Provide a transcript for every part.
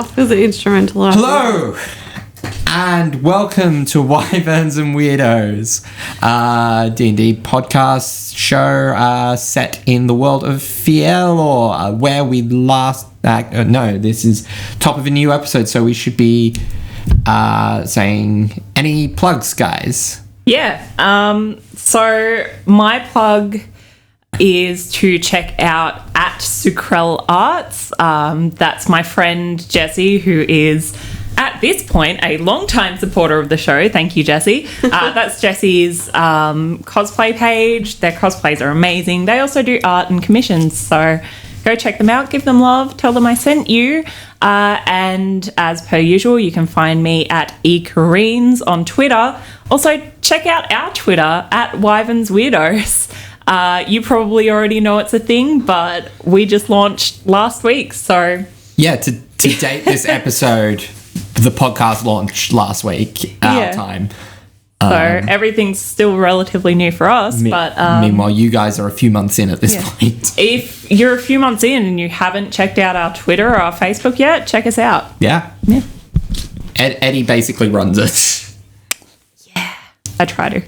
enough as an instrumental. Hello, and welcome to Wyverns and Weirdos, D&D podcast show set in the world of Fierlor, where we last... this is top of a new episode, so we should be saying any plugs, guys. Yeah, so my plug is to check out at Sucrell Arts. That's my friend Jessie, who is at this point a long-time supporter of the show. Thank you, Jessie. That's Jessie's cosplay page. Their cosplays are amazing. They also do art and commissions, so go check them out, give them love, tell them I sent you. And as per usual, you can find me at eCareens on Twitter. Also, check out our Twitter at Wyverns Weirdos. You probably already know it's a thing, but we just launched last week, so... Yeah, to date this episode, the podcast launched last week, our time. So everything's still relatively new for us, but... meanwhile, you guys are a few months in at this point. If you're a few months in and you haven't checked out our Twitter or our Facebook yet, check us out. Yeah. Eddie basically runs it. Yeah. I try to.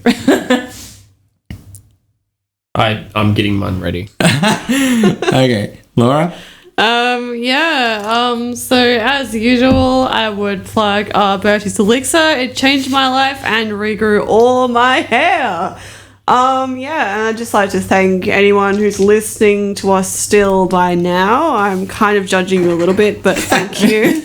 I'm getting mine ready. Okay. Laura? So as usual, I would plug Bertie's Elixir. It changed my life and regrew all my hair. And I'd just like to thank anyone who's listening to us still by now. I'm kind of judging you a little bit, but thank you.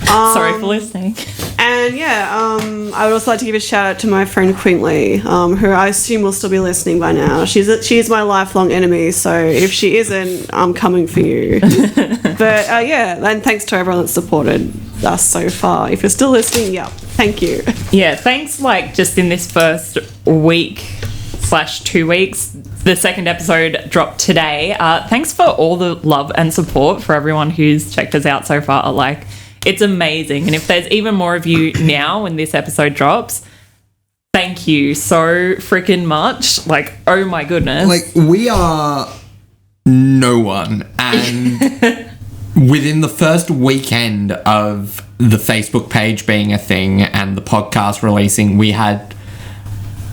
Sorry for listening. And I would also like to give a shout out to my friend Quintley, who I assume will still be listening by now. She's my lifelong enemy, so if she isn't, I'm coming for you. But and thanks to everyone that's supported us so far. If you're still listening, thank you. Yeah, thanks. Just in this first week/2 weeks, the second episode dropped today. Thanks for all the love and support for everyone who's checked us out so far. It's amazing. And if there's even more of you now when this episode drops, thank you so freaking much. Oh my goodness. We are no one. And within the first weekend of the Facebook page being a thing and the podcast releasing, we had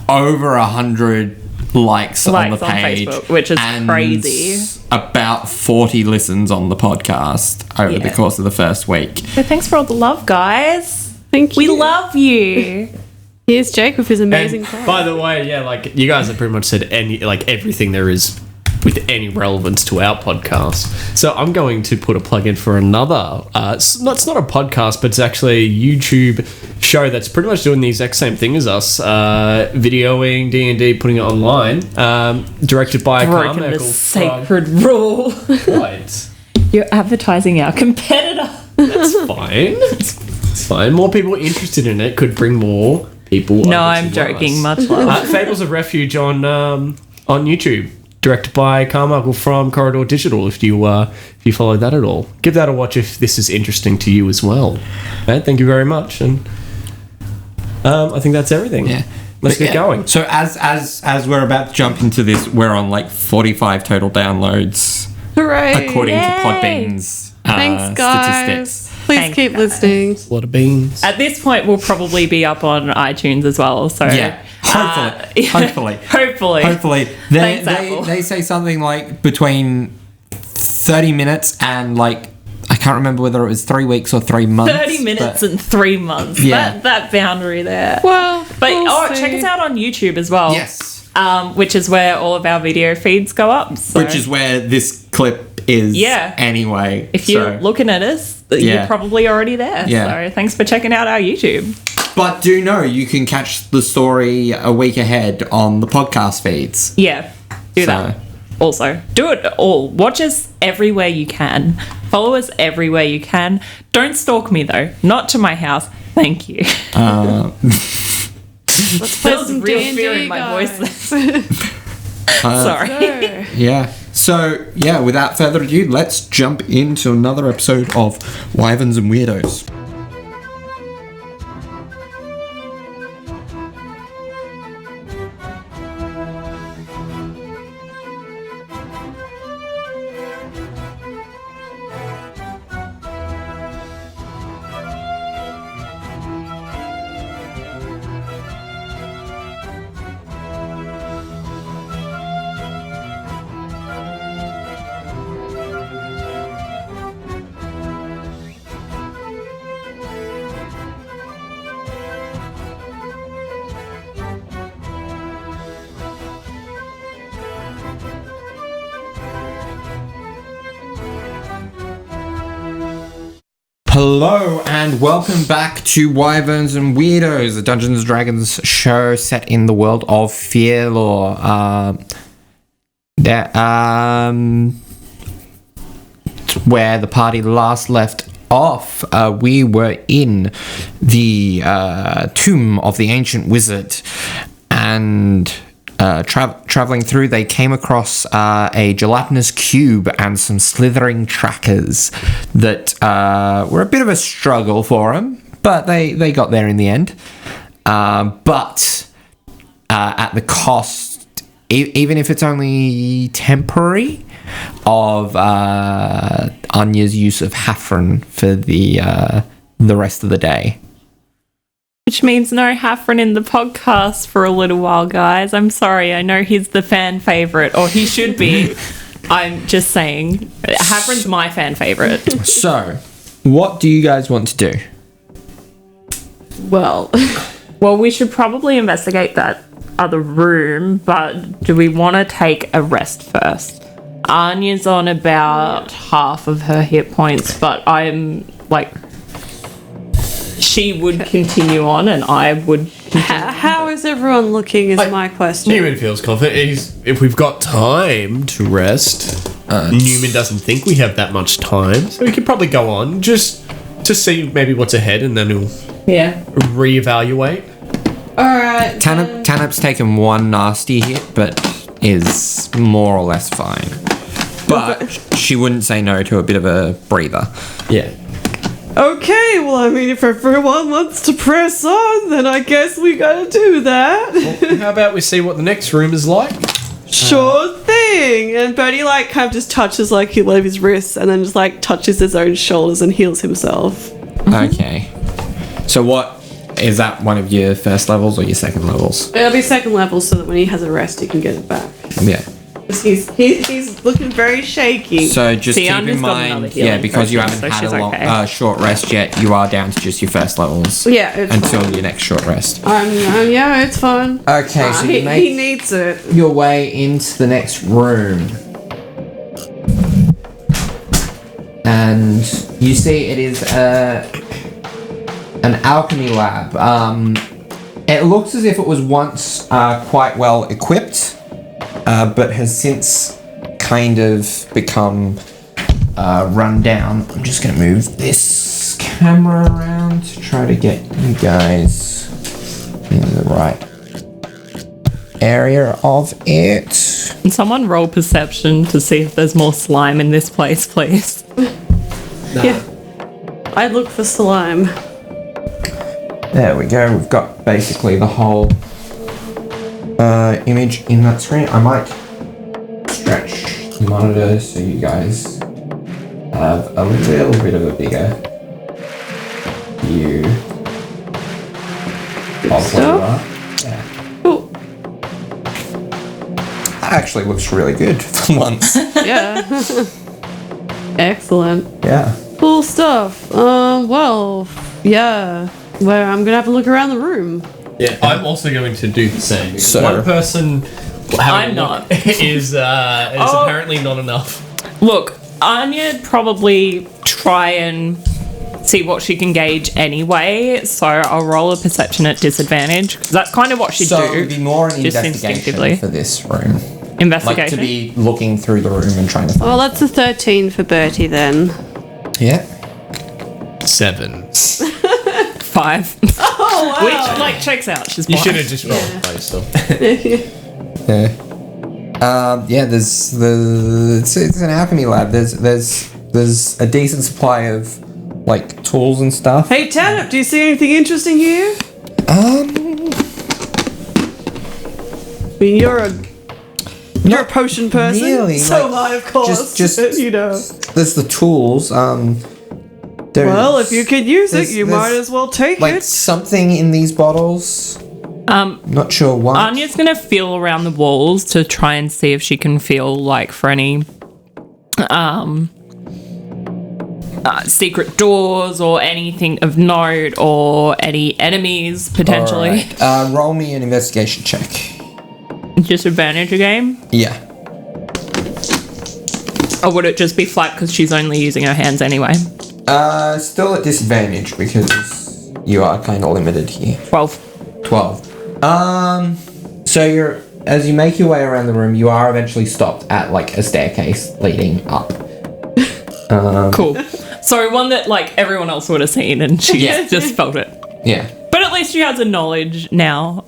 over 100 likes on the page, on Facebook, which is crazy. About 40 listens on the podcast over the course of the first week. So thanks for all the love, guys. Thank you. We love you. Here's Jake with his amazing play. By the way, you guys have pretty much said everything there is with any relevance to our podcast. So I'm going to put a plug in for another. It's not a podcast, but it's actually a YouTube show that's pretty much doing the exact same thing as us, videoing D&D, putting it online. Directed by Broken Carmichael. The sacred rule. What? You're advertising our competitor. That's fine. It's fine. More people interested in it could bring more people. No, I'm joking. Much love. Fables of Refuge on YouTube. Directed by Carmichael from Corridor Digital, if you follow that at all. Give that a watch if this is interesting to you as well. Okay, thank you very much. And I think that's everything. Yeah. Let's get going. So as we're about to jump into this, we're on 45 total downloads. Hooray! According to Podbean's Thanks, guys. statistics. Please keep listening. A lot of beans. At this point, we'll probably be up on iTunes as well. So Hopefully. Hopefully. Thanks, Apple. They say something between 30 minutes and I can't remember whether it was 3 weeks or 3 months. 30 minutes and 3 months. Yeah. That boundary there. Well, check us out on YouTube as well. Yes. Which is where all of our video feeds go up. So. Which is where this clip is anyway. If you're looking at us, you're probably already there. Yeah. So thanks for checking out our YouTube. But do know you can catch the story a week ahead on the podcast feeds. Yeah, do that. Also, do it all. Watch us everywhere you can. Follow us everywhere you can. Don't stalk me, though. Not to my house. Thank you. Let's play There was some real D&D, fear in my guys. voice there. Sorry. Yeah. So, without further ado, let's jump into another episode of Wyverns and Weirdos. Hello and welcome back to Wyverns and Weirdos, a Dungeons & Dragons show set in the world of Fierlor. Where the party last left off, we were in the tomb of the ancient wizard, and traveling through, they came across a gelatinous cube and some slithering trackers that were a bit of a struggle for them, but they got there in the end. But at the cost, even if it's only temporary, of Anya's use of Hafren for the rest of the day. Which means no Hafren in the podcast for a little while, guys. I'm sorry. I know he's the fan favourite, or he should be. I'm just saying. Hafren's my fan favourite. So, what do you guys want to do? Well, we should probably investigate that other room, but do we want to take a rest first? Anya's on about half of her hit points, but I'm like... She would continue on, and I would. How is everyone looking? Is my question. Neumann feels confident. If we've got time to rest, Neumann doesn't think we have that much time, so we could probably go on just to see maybe what's ahead, and then we'll reevaluate. All right. Tanup's taken one nasty hit, but is more or less fine. But she wouldn't say no to a bit of a breather. Yeah. Okay, well, I mean, if everyone wants to press on, then I guess we gotta do that. Well, how about we see what the next room is like? Sure thing. And Bertie, like, kind of just touches, like, one of his wrists and then just, like, touches his own shoulders and heals himself. Okay. So what... Is that one of your first levels or your second levels? It'll be second level so that when he has a rest, he can get it back. Yeah. He's looking very shaky. So just keep in mind, because you haven't had a long, short rest yet, you are down to just your first levels. Yeah, it's until fine. Your next short rest. Yeah, it's fine. Okay, so you make he needs it. Your way into the next room, and you see it is an alchemy lab. It looks as if it was once quite well equipped. But has since kind of become run down. I'm just going to move this camera around to try to get you guys in the right area of it. Can someone roll perception to see if there's more slime in this place, please? Yeah. I look for slime. There we go. We've got basically the whole image in that screen. I might stretch the monitor so you guys have a little bit of a bigger view of what you are. Yeah. Cool. That actually looks really good for once. Yeah. Excellent. Yeah. Cool stuff. Well, yeah. Well, I'm gonna have to look around the room. Yeah, I'm also going to do the same. So- one person I'm not. is apparently not enough. Look, Anya'd probably try and see what she can gauge anyway, so I'll roll a perception at disadvantage, because that's kind of what she'd So do. it would be more an just investigation instinctively. for this room. Investigation? Like to be looking through the room and trying to find. Well, that's a 13 for Bertie then. Yeah. 7. 5. Oh, wow. Which, like, checks out. She's You blind. should have just rolled based on. Yeah. It's an alchemy lab. There's a decent supply of like tools and stuff. Hey, Tanup, do you see anything interesting here? I mean, you're a potion person. Really, so like, am I, of course. just you know. There's the tools. Well, if you could use it, you might as well take like it. something in these bottles. Not sure what. Anya's going to feel around the walls to try and see if she can feel like for any secret doors or anything of note or any enemies potentially. All right. Roll me an investigation check. Disadvantage again? Yeah. Or would it just be flat because she's only using her hands anyway? Still at disadvantage because you are kind of limited here. 12. So as you make your way around the room, you are eventually stopped at like a staircase leading up. Cool. So one that like everyone else would have seen, and she just felt it. Yeah. But at least she has a knowledge now.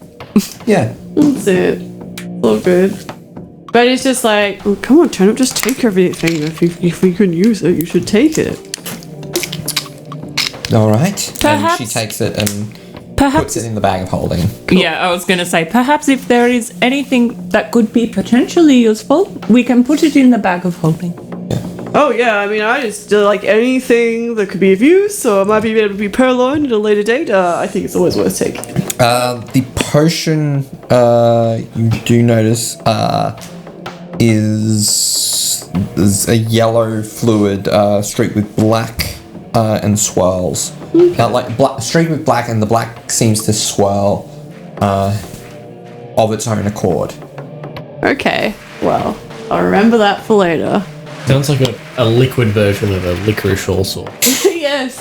Yeah. That's it. It's all good. But it's just like, oh, come on, Turnip, just take everything. If you can use it, you should take it. All right. And Perhaps- she takes it and Perhaps. puts it in the bag of holding. Yeah, I was going to say, perhaps if there is anything that could be potentially useful, we can put it in the bag of holding. Oh yeah, I mean, I just like anything that could be of use, or might be able to be purloined at a later date. I think it's always worth taking. The potion you do notice is a yellow fluid streaked with black and swirls. Streaked with black, and the black seems to swirl of its own accord. Okay, well, I'll remember that for later. Sounds like a liquid version of a licorice also. Yes.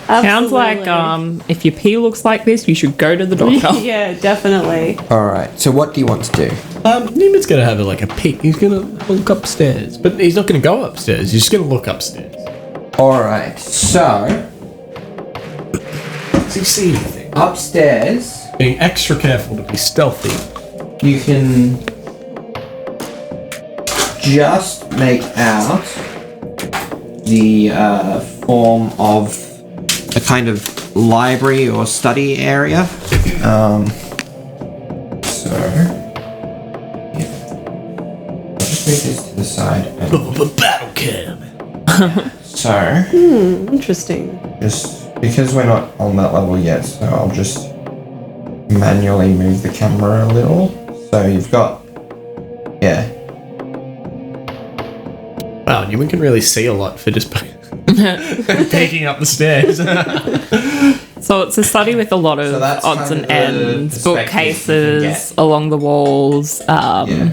Sounds like if your pee looks like this, you should go to the doctor. Yeah, definitely. All right. So what do you want to do? Neumann's gonna have like a peek. He's gonna look upstairs, but he's not gonna go upstairs. He's just gonna look upstairs. All right. So Does he see anything? upstairs, Being extra careful to be stealthy. you can just make out the form of a kind of library or study area. So, yeah. I'll just move this to the side. The battle cam. So, Interesting. just because we're not on that level yet, so I'll just manually move the camera a little. So you've got, yeah. Wow, Neumann can really see a lot for just peeking up the stairs. So it's a study with a lot of So that's odds kind and of the ends, perspective you can bookcases get. along the walls, Yeah.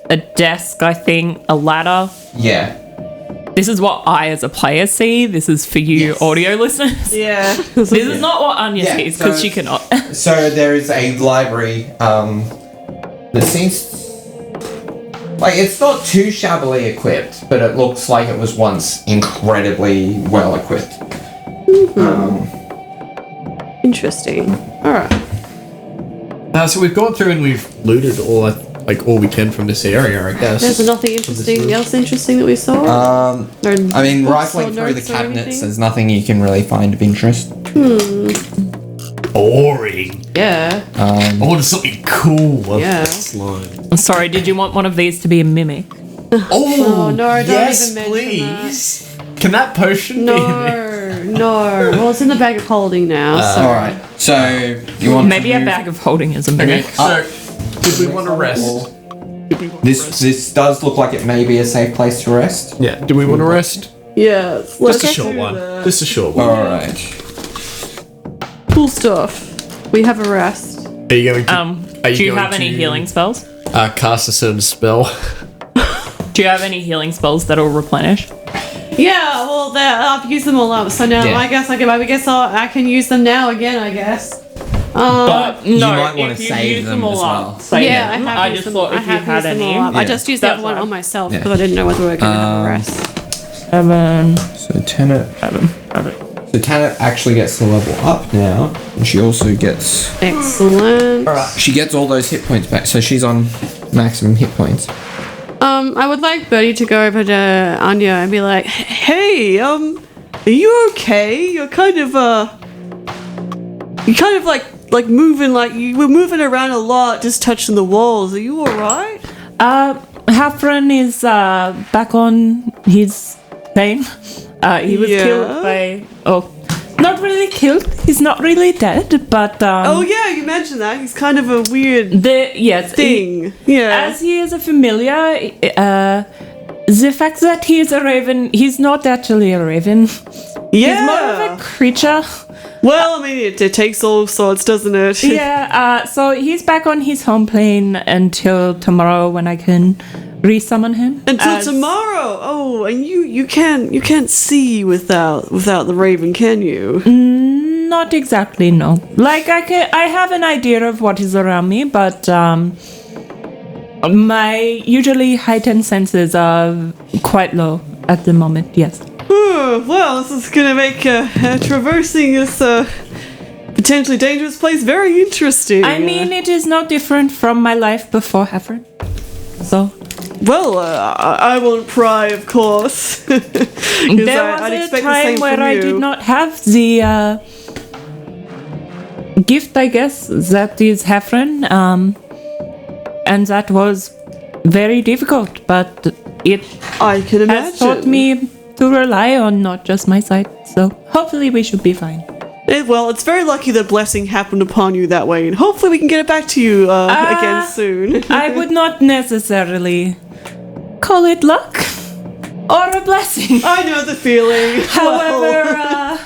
a desk, I think, a ladder. Yeah. This is what I, as a player, see. This is for you, Yes. audio listeners. Yeah. This is not what Anya Yeah, sees because so- she cannot. So there is a library that seems like it's not too shabbily equipped, but it looks like it was once incredibly well equipped. Interesting. All right. So we've gone through and we've looted all we can from this area, I guess. There's nothing interesting else interesting that we saw. I mean, Books rifling or through the notes or cabinets, anything? there's nothing you can really find of interest. Boring. Yeah. I wanted something cool. Yeah. Slime. I'm sorry, did you want one of these to be a mimic? Oh, no, don't yes, even mention please. Can that potion be in there? No. Well, it's in the bag of holding now. So. All right. So you want Maybe to a move- bag of holding is a Okay, mimic. so did we want to rest? This does look like it may be a safe place to rest. Yeah. Do we want to rest? Yeah. Just a short one. Just a short one. All right. Cool stuff. We have a rest. Are you going to? Do you have any healing spells? Cast a certain spell. Do you have any healing spells that'll replenish? Yeah. Well, I've used them all up. So now Yeah. I guess I can use them now again. I guess. But You no, might wanna if you save use them all as up, well. save Yeah, them. I have. I used just them. thought I if you have had used them any. all up. I Yeah. just used that That's one fine. on myself Yeah. because I didn't know whether we were going to have a rest. 7. So Tanit actually gets the level up now, and she also gets Excellent. she gets all those hit points back. So she's on maximum hit points. I would like Bertie to go over to Anya and be like, "Hey, are you okay? You're kind of like moving, like you were moving around a lot, just touching the walls. Are you all right?" Hafren is back on his plane. He was Yeah. killed by... Oh, not really killed. He's not really dead, but... Oh yeah, you mentioned that. He's kind of a weird Yes. thing. Yeah. As he is a familiar, the fact that he is a raven, he's not actually a raven. yeah. He's more of a creature. Well, I mean, it takes all sorts, doesn't it? Yeah, so he's back on his home plane until tomorrow when I can resummon him. Until tomorrow. Oh, and you can't see without the raven, can you? Not exactly, no. Like I have an idea of what is around me, but my usually heightened senses are quite low at the moment. Yes. Well, this is gonna make traversing this potentially dangerous place very interesting. I mean, it is no different from my life before Heffern. So. Well, I won't pry, of course. There was a time where I did not have the gift, I guess, that is Heffron, and that was very difficult, but it I can imagine. has taught me to rely on not just my sight, so hopefully we should be fine. Well, it's very lucky that blessing happened upon you that way, and hopefully we can get it back to you again soon. I would not necessarily call it luck or a blessing. I know the feeling. However,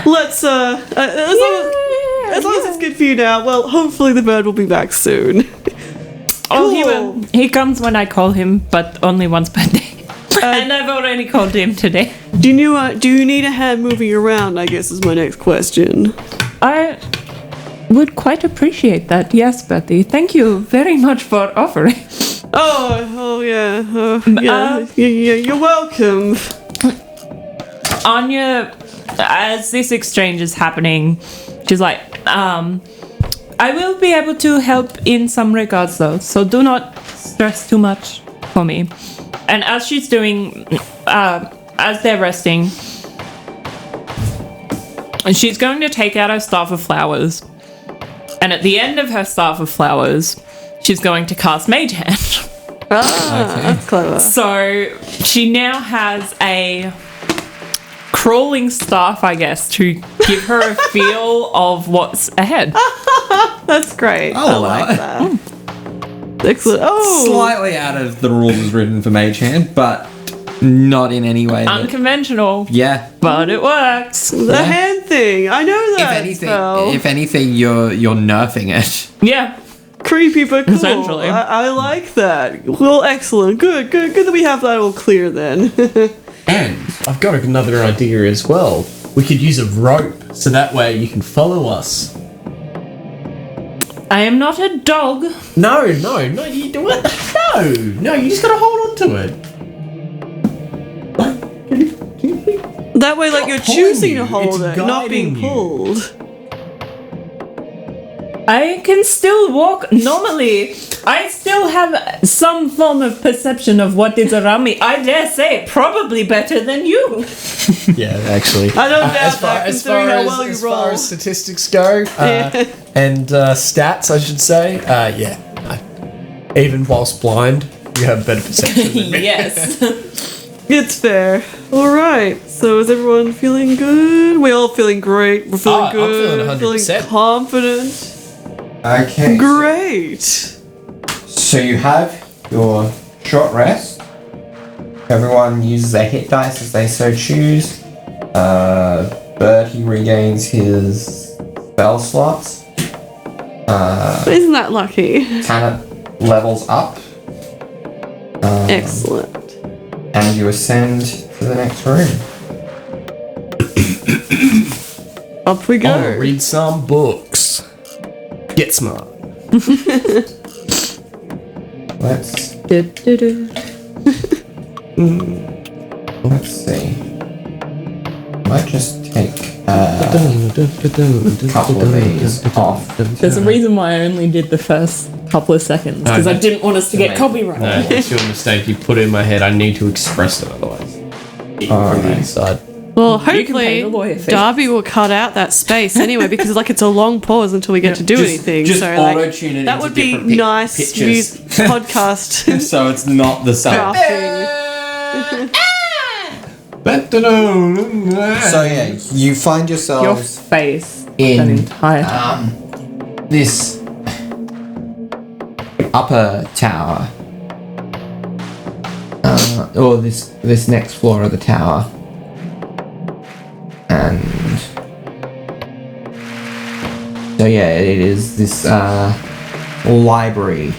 let's as long as it's good for you now. Well, hopefully the bird will be back soon. oh, he will. He comes when I call him, but only once per day. And I've already called him today. Do you need a hand moving around, I guess is my next question. I would quite appreciate that, yes, Betty. Thank you very much for offering. Oh yeah. You're welcome. Anya, as this exchange is happening, she's like, I will be able to help in some regards though, so do not stress too much for me. And as she's doing, as they're resting, and she's going to take out her staff of flowers. And at the end of her staff of flowers, she's going to cast Mage Hand. That's clever. So she now has a crawling staff, I guess, to give her a feel of what's ahead. That's great. I like that. Excellent. Oh, Slightly out of the rules as written for Mage Hand, but not in any way. Unconventional. Yeah. But it works. the hand thing. I know that. If anything, you're nerfing it. Yeah. Creepy but cool. Essentially. I like that. Well, excellent. Good that we have that all clear then. And I've got another idea as well. We could use a rope so that way you can follow us. I am not a dog. No, you do it. No, you just gotta hold on to it. That way, like, you're Pulling choosing you, to hold it's it, not being guiding you. pulled. I can still walk normally. I still have some form of perception of what is around me. I dare say, probably better than you. Yeah, actually. I don't doubt that, considering how well you as roll. far as statistics go, and stats, I should say, even whilst blind, you have better perception than me. Yes. It's fair. All right. So is everyone feeling good? We all feeling great. We're feeling I'm good. feeling 100%. Feeling confident. Okay. Great. So you have your short rest. Everyone uses their hit dice as they so choose. Bertie regains his spell slots. Isn't that lucky? Tanner levels up. Excellent. And you ascend to the next room. Up we go. Oh, read some books. Get smart. Let's see. Might just take a couple of these off. There's a reason why I only did the first couple of seconds, because I didn't want us to get copyright. No, it's your mistake. You put it in my head. I need to express it otherwise. From the inside. Well, You can pay hopefully the lawyer fee. Darby will cut out that space anyway, because like it's a long pause until we get to do anything. Just so like auto-tune it that into would be different nice pitches. podcast So it's not the same. drafting. So yeah, you find Your yourselves face. in That entire. this upper tower, or this next floor of the tower, and so yeah, it is this library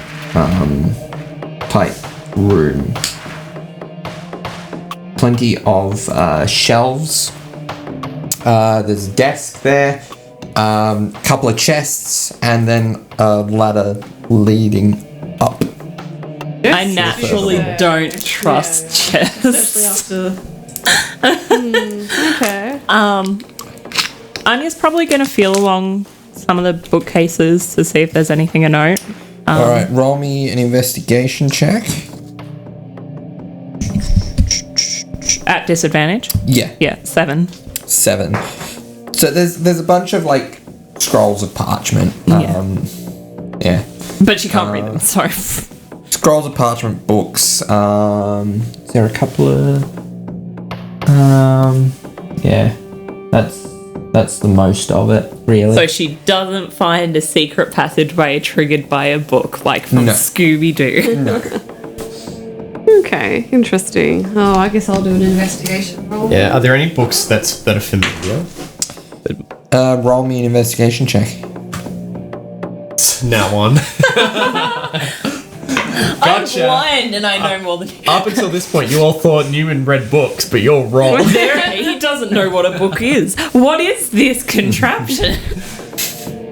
type room. Plenty of shelves. There's a desk there, couple of chests, and then a ladder leading up. I naturally don't trust chests. Especially after. Okay. Anya's probably going to feel along some of the bookcases to see if there's anything to note. All right, roll me an investigation check. At disadvantage? Yeah. Yeah, 7. 7. So there's a bunch of like scrolls of parchment. Yeah. But you can't read them, so. Scrolls of parchment, books. Is there a couple of? Yeah. That's the most of it, really. So she doesn't find a secret passageway triggered by a book, like from No. Scooby-Doo. No. Okay, interesting. Oh, I guess I'll do an investigation roll. Yeah. Are there any books that are familiar? Roll me an investigation check. Now one. Gotcha. I'm blind and I know more than you. Up until this point, you all thought Neumann read books, but you're wrong. He doesn't know what a book is. What is this contraption?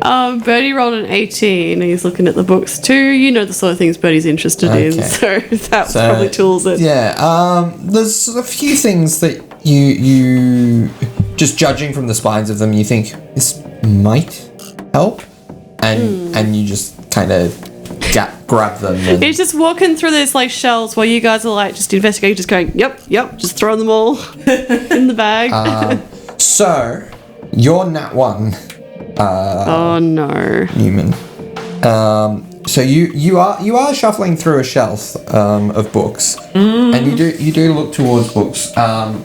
Bertie rolled an 18 and he's looking at the books too. You know the sort of things Bertie's interested in, so that probably tools it. Yeah. There's a few things that you just judging from the spines of them, you think this might help, and you just kind of grab them. And He's just walking through this like shelves while you guys are like just investigating, just going, yep, just throwing them all in the bag. so you're nat 1. Oh no. Neumann. So you are shuffling through a shelf of books, and you do look towards books, and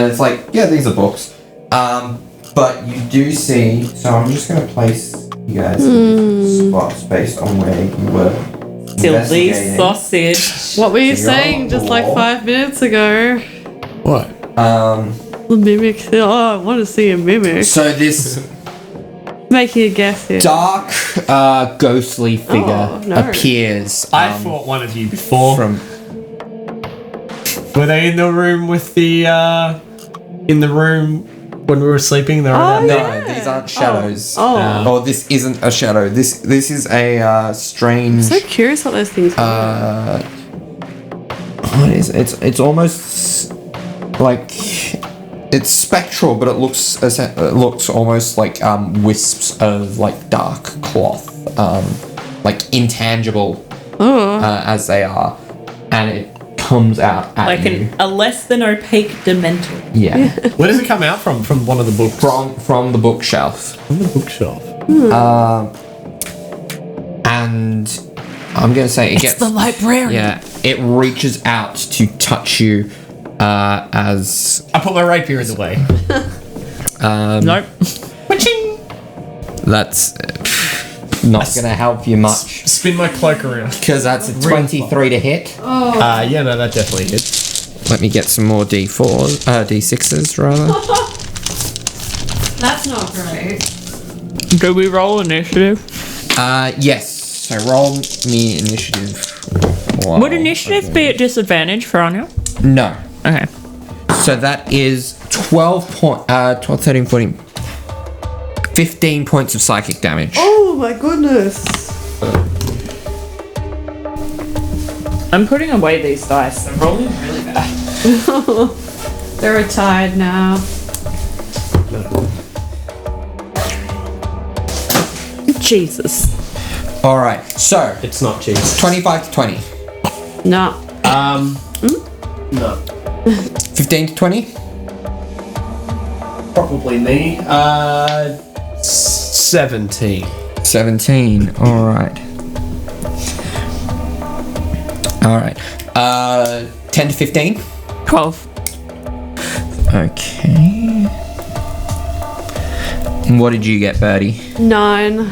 it's like, yeah, these are books, but you do see. So I'm just going to place you guys in spots based on where you were. Silly investigating. sausage. What were you So you're saying on just the like wall. 5 minutes ago? What? The mimic. Oh, I want to see a mimic. So this Making a guess here. dark, ghostly figure Oh, no. appears. I fought one of you before. from. Were they in the room with the in the room when we were sleeping? They were Oh, in that yeah. No, these aren't shadows. Oh. Or this isn't a shadow. This is a strange. So curious what those things are. What is it? It's almost like it's spectral, but it looks almost like wisps of like dark cloth, like intangible as they are, and it comes out at Like you. a less than opaque dementor. Yeah, Where does it come out from? From one of the books? from the bookshelf. From the bookshelf. And I'm gonna say it gets The librarian. yeah. It reaches out to touch you as I put my rapier in the way. Nope. that's not gonna help you much Spin my cloak around. because that's a 23 to hit. Yeah, no, that definitely hit. Let me get some more D4s, D6s rather. That's not great. Do we roll initiative? Yes. So roll me initiative. Wow. Would initiative be at disadvantage for Anya? No. Okay. So that is 12, 13, 14, 15 points of psychic damage. Oh my goodness. I'm putting away these dice. I'm rolling really bad. They're retired now. Jesus. All right. So It's not cheese. 25 to 20, No. No. 15 to 20. Probably me. 17. 17. All right. All right. 10 to 15. 12. Okay. What did you get, Birdie? 9.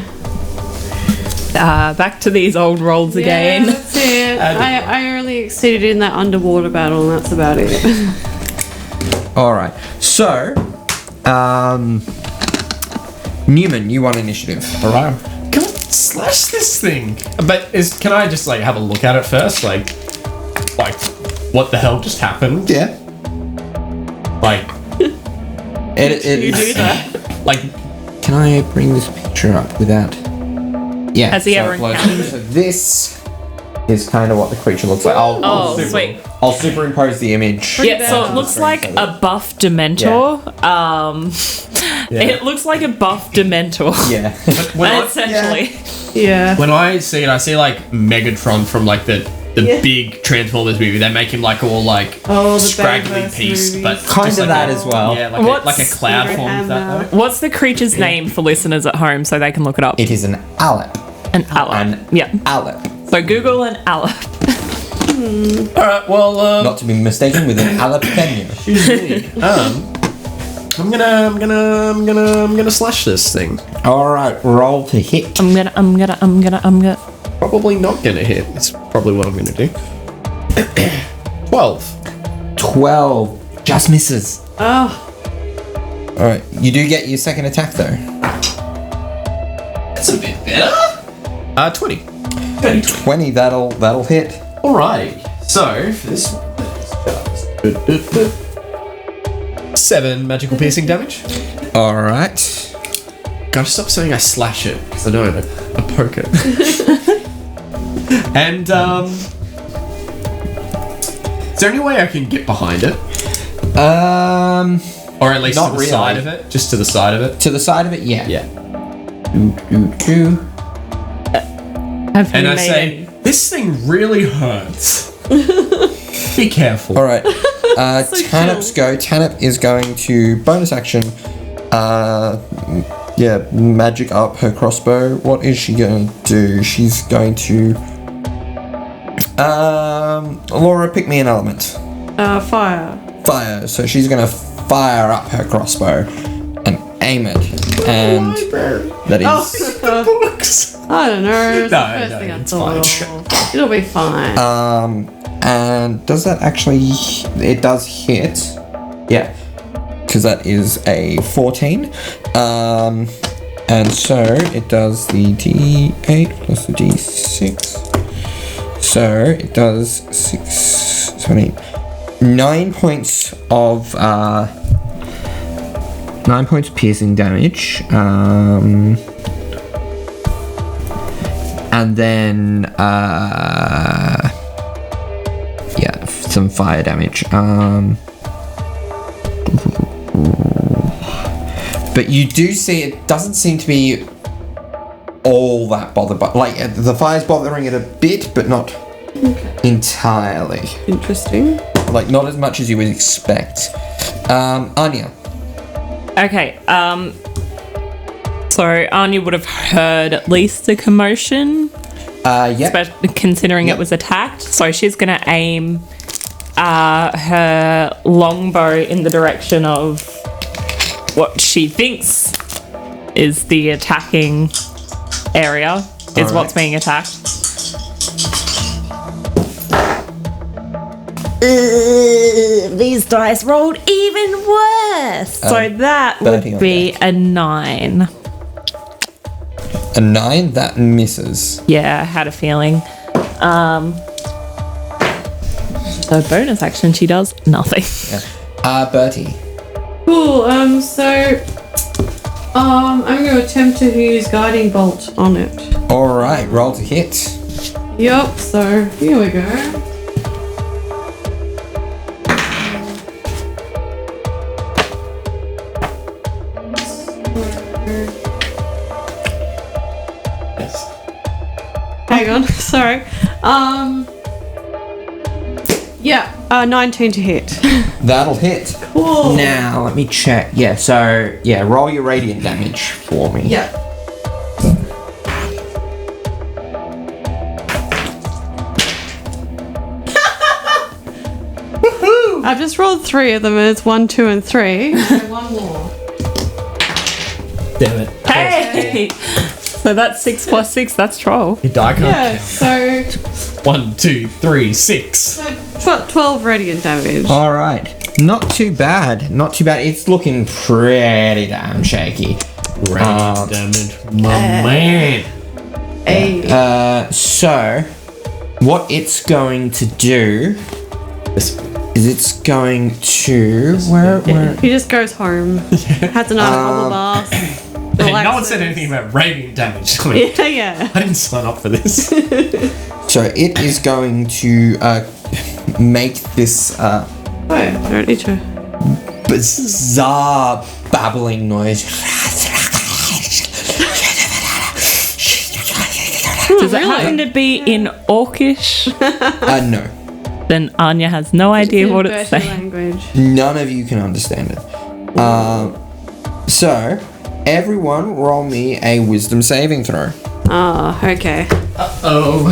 Back to these old rolls again. Yeah, that's it. I only exceeded in that underwater battle, and that's about it. All right. So, Neumann, you won initiative. Alright. Can I slash this thing? But can I just like have a look at it first? Like, like, what the hell just happened? Yeah. Like, You do that. like, Can I bring this picture up without? Yeah. Has he ever it floats. encountered- So this is kind of what the creature looks like. Oh, sweet. I'll superimpose the image. Yeah, so it looks like a buff Dementor. It looks like a buff Dementor. Yeah. Essentially. Yeah. when I see it, I see like Megatron from like the big Transformers movie. They make him like all like Oh, the scraggly Bayverse piece, movies. but Kind just of like that as well. Yeah, What's- like a cloud Spirit form of that Hammer. though. What's the creature's name for listeners at home so they can look it up? It is an Alep. An Alep. An Yeah. Alep. So Google an Alep. All right, well, Not to be mistaken with an jalapeno. I'm gonna slash this thing. All right, roll to hit. I'm gonna. Probably not gonna hit. That's probably what I'm gonna do. 12. 12. Just misses. Oh, All right, you do get your second attack though. That's a bit better. 20. 20. That'll hit. Alright. So for this one, it's just 7 magical piercing damage. All right. Gotta stop saying I slash it, because I don't. I poke it. And is there any way I can get behind it, or at least Not to the really. side of it? Just to the side of it. To the side of it, yeah. Yeah. Do. Have you And I made say, any- this thing really hurts. Be careful. All right. Tanup's go. Tanup is going to bonus action. Magic up her crossbow. What is she going to do? She's going to. Laura, pick me an element. fire. Fire. So she's going to fire up her crossbow and aim it. And that is. Books. I don't know. It's the No, first no, thing I it's thought fine. of. It'll be fine. And does that actually? It does hit. Yeah. Because that is a 14. And so it does the D8 plus the D6. So it does 6, 20, 9 points of 9 points piercing damage. And then some fire damage. But you do see it doesn't seem to be all that bothered by, like, the fire's bothering it a bit, but not entirely. Interesting. Like, not as much as you would expect. Anya. Okay, so Anya would have heard at least a commotion, Yep. considering Yep. it was attacked. So she's going to aim her longbow in the direction of what she thinks is the attacking area, is All what's right. being attacked. These dice rolled even worse. So that Bertie would on be a 9. A 9, that misses. Yeah, I had a feeling. So bonus action, she does nothing. Bertie. Cool. I'm going to attempt to use guiding bolt on it. Alright, roll to hit. Yup. So here we go. Hang on. Sorry. 19 to hit. That'll hit. Cool. Now, let me check. Yeah, so, roll your radiant damage for me. Yeah. I've just rolled 3 of them, and it's 1, 2, and 3. So 1 more. Damn it. Hey! So that's 6 plus 6, that's 12. You die, Yeah, so 1, 2, 3, 6. 12 radiant damage. Alright. Not too bad. Not too bad. It's looking pretty damn shaky. Radiant damage. My man. Hey. So, what it's going to do is it's going to where He just goes home. Has another bubble bath. Hey, no one said anything about radiant damage. Yeah. I didn't sign up for this. so it is going to make this I don't need to. bizarre babbling noise. Does it happen to be in Orcish? No. Then Anya has no idea what it's Bertie saying. language. None of you can understand it. So, everyone roll me a wisdom saving throw. Oh, okay. Oh.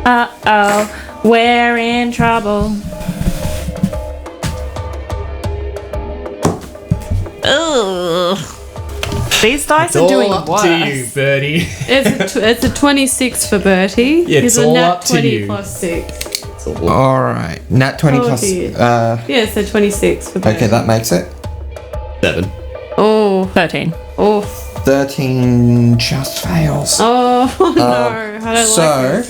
Uh-oh, we're in trouble. Ugh. These dice are doing up worse. to you, Birdie. It's a 26 for Bertie. Yeah, it's He's a all nat up to 20 you. plus 6. Alright, nat 20 Oh, plus. dear. Yeah, so 26 for Bertie. Okay, that makes it. 7. Oh, 13. oh, 13 just fails. oh no! I don't like So,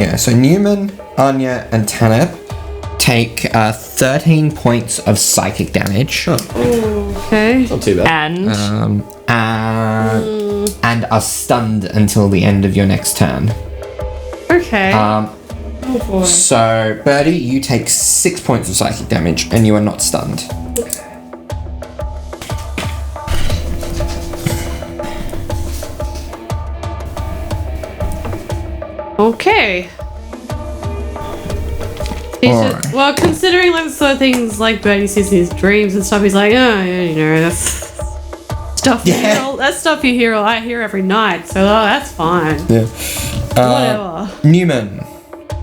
it. so Neumann, Anya, and Tanit take 13 points of psychic damage. Okay. Not too bad. And And are stunned until the end of your next turn. Okay. Oh boy. So, Birdie, you take 6 points of psychic damage and you are not stunned. Okay. Alright. Well, considering like sort of things like Bertie sees in his dreams and stuff, he's like, oh, yeah, you know, that's stuff. Yeah. That's stuff you hear. I hear every night, so that's fine. Yeah. Whatever. Newman.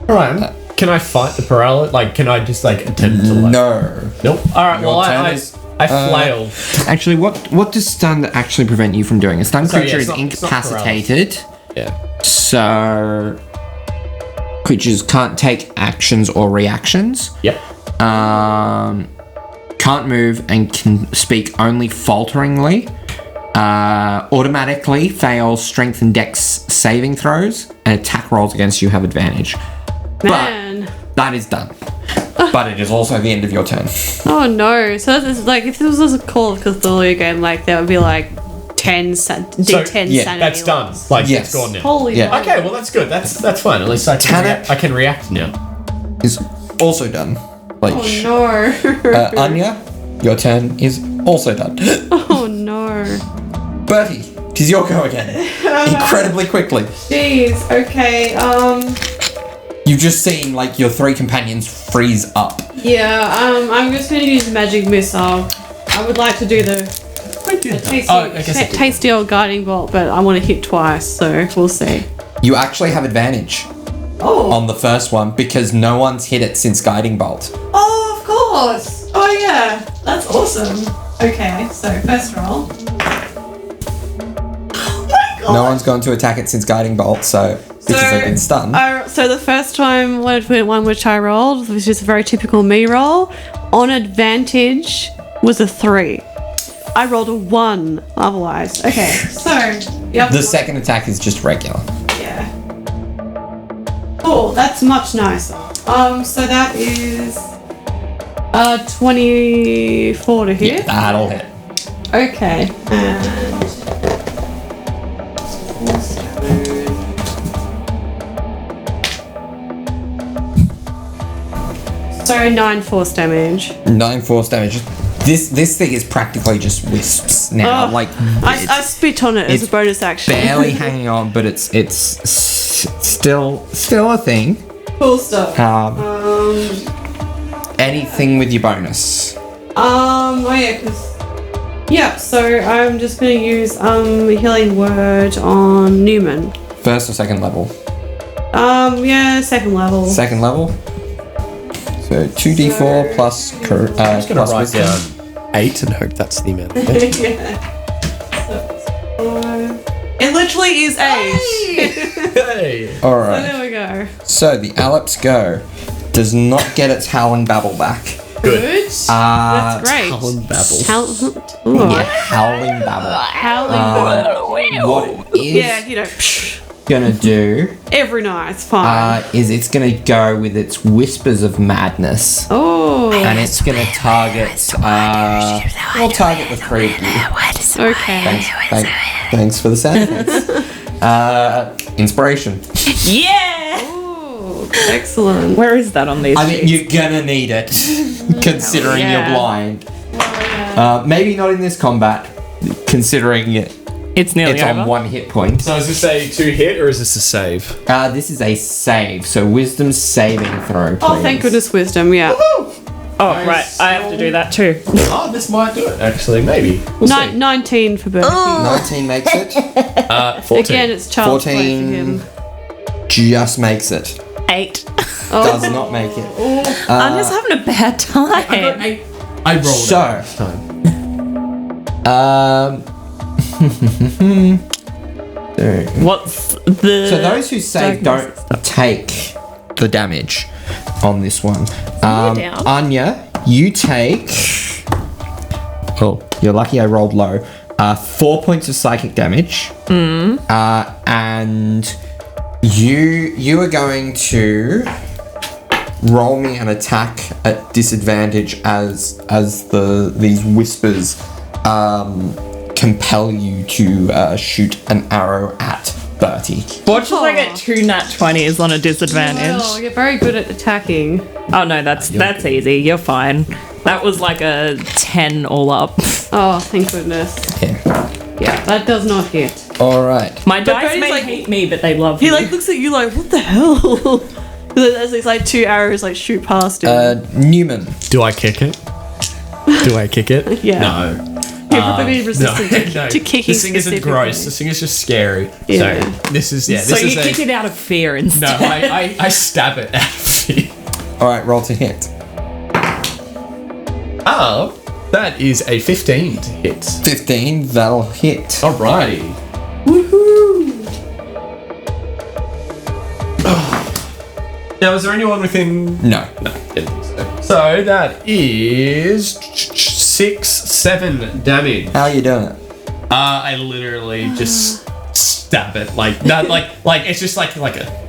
Alright. Can I fight the paralysis? Like, can I just, like, attempt to, like... No. Nope. Alright, Your well, turn I is- flail. Actually, what does stun actually prevent you from doing? A stun Sorry, creature yeah, is it's not incapacitated, Yeah. so creatures can't take actions or reactions. Yep. Can't move and can speak only falteringly. Automatically fails strength and dex saving throws, and attack rolls against you have advantage. Man. But that is done. But it is also the end of your turn. Oh no. So this is like if this was a Call of Cthulhu game, like there would be like 10 D10 yeah, sanity That's done. rolls. Like, Yes. it's gone now. Holy Yeah. moly. Okay, well, that's good. That's fine. At least I can react now. Is also done. Like, Oh no. Anya, your turn is also done. Oh no. Bertie, it is your go again. Incredibly quickly. Jeez. Okay. You've just seen like your 3 companions freeze up. Yeah. I'm just gonna use magic missile. I would like to do the tasty old guiding bolt, but I want to hit twice, so we'll see. You actually have advantage on the first one because no one's hit it since guiding bolt. Oh, of course. Oh yeah. That's awesome. Okay. So first roll. No one's gone to attack it since guiding bolt, so because they've been stunned. So the first one which I rolled, which is a very typical me roll, on advantage was a 3. I rolled a 1 otherwise. Okay, so yep. The second attack is just regular. Yeah. Oh, that's much nicer. So that is 24 to hit. Yeah, that'll hit. Okay, and so 9 force damage. 9 force damage. This thing is practically just wisps now. Oh, Like I spit on it as a it's bonus action. barely hanging on, but it's still a thing. Cool stuff. Anything with your bonus. Oh yeah, so I'm just gonna use healing word on Neumann. First or second level? Yeah, second level. Second level. So 2d4 plus I'm just going to write wisdom. down 8 and hope that's the amount of it. Yeah. So, it literally is 8. Hey! So Alright. there we go. So the Aleps Go does not get its howl and babble back. Good. That's great. Talon babble. Howling babble. Howling. What it is Yeah, gonna do every night. It's fine. is it's gonna go with its whispers of madness. Oh. And it's gonna target. We'll target the three of you. Okay. Thanks for the sentence. Inspiration. Yeah! Ooh, excellent. Where is that on these I mean, sheets? you're gonna need it, considering Yeah. you're blind. Maybe not in this combat, considering It's nearly it's over. on 1 hit point. So is this a 2-hit or is this a save? This is a save, so wisdom saving throw, please. Oh, thank goodness, wisdom. Yeah. Oh, right. I have to do that too. Oh, this might do it. Actually, maybe. We'll see. 19 for Bertie. 19 makes it. 14. Again, it's child's play for 14 him. just makes it. 8. Does not make it. I'm just having a bad time. I rolled So, it last time. What's the... So those who save don't take the damage on this one. down. Anya, you take. Oh, you're lucky I rolled low. 4 points of psychic damage. And you are going to roll me an attack at disadvantage as these whispers compel you to shoot an arrow at Bertie. What if I get 2 nat 20s on a disadvantage? Oh, you're very good at attacking. Oh no, that's easy. You're fine. That was like a 10 all up. Oh, thank goodness. Yeah. Yeah, that does not hit. All right. My dice Brady's may like- hate me, but they love He me. looks at you like, what the hell? As these 2 arrows shoot past him. Newman. Do I kick it? Do I kick it? Yeah. No. You're probably resistant no. to kicking. This thing isn't specifically. gross. This thing is just scary. Yeah. So this is so this you is kick it out of fear No, instead. I stab it out of fear. All right, roll to hit. Oh, that is a 15 to hit. 15, that'll hit. Alrighty. Now, is there anyone within? No. No, didn't think so. So that is 6-7 damage. How are you doing it? I literally just stab it like that, like it's just like a.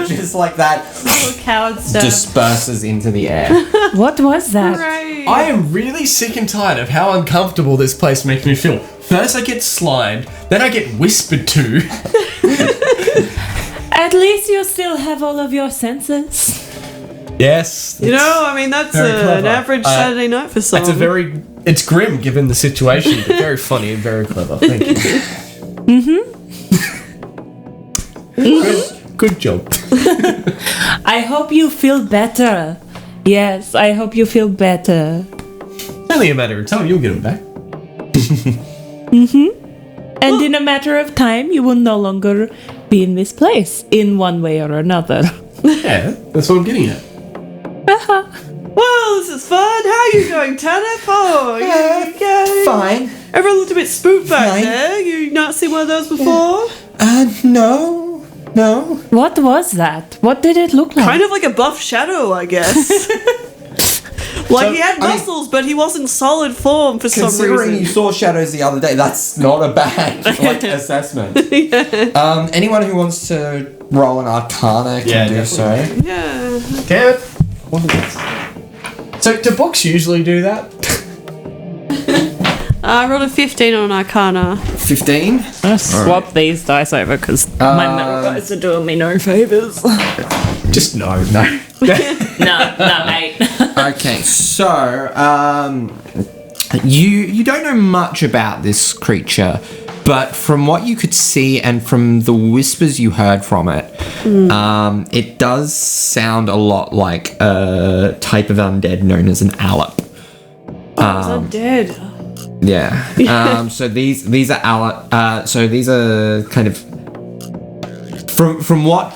Just like that Little coward stuff. disperses into the air. What was that? Right. I am really sick and tired of how uncomfortable this place makes me feel. First I get slimed, then I get whispered to. At least you still have all of your senses. Yes. That's Very an clever. average Saturday night for some. It's grim given the situation, but very funny and very clever. Thank you. Good job. I hope you feel better. Yes, I hope you feel better. Only a matter of time, you'll get them back. And in a matter of time, you will no longer be in this place in one way or another. Yeah, that's what I'm getting at. Well, this is fun. How are you going, Tanner? Oh, yeah. Fine. Everyone looked a bit spooked back Fine. there. You not seen one of those before? No. What was that? What did it look like? Kind of like a buff shadow, I guess. He had muscles, but he wasn't solid form for some Considering you reason. saw shadows the other day, that's not a bad assessment. Anyone who wants to roll an Arcana can Yeah, do so. Yeah. Damn it. What is it? So, do books usually do that? I rolled a 15 on Arcana. 15. I'll swap these dice over because my metal dice are doing me no favors. Just no. no, 8. Okay, so you don't know much about this creature, but from what you could see and from the whispers you heard from it, it does sound a lot like a type of undead known as an allop. I'm dead. Yeah. So these are so these are kind of from what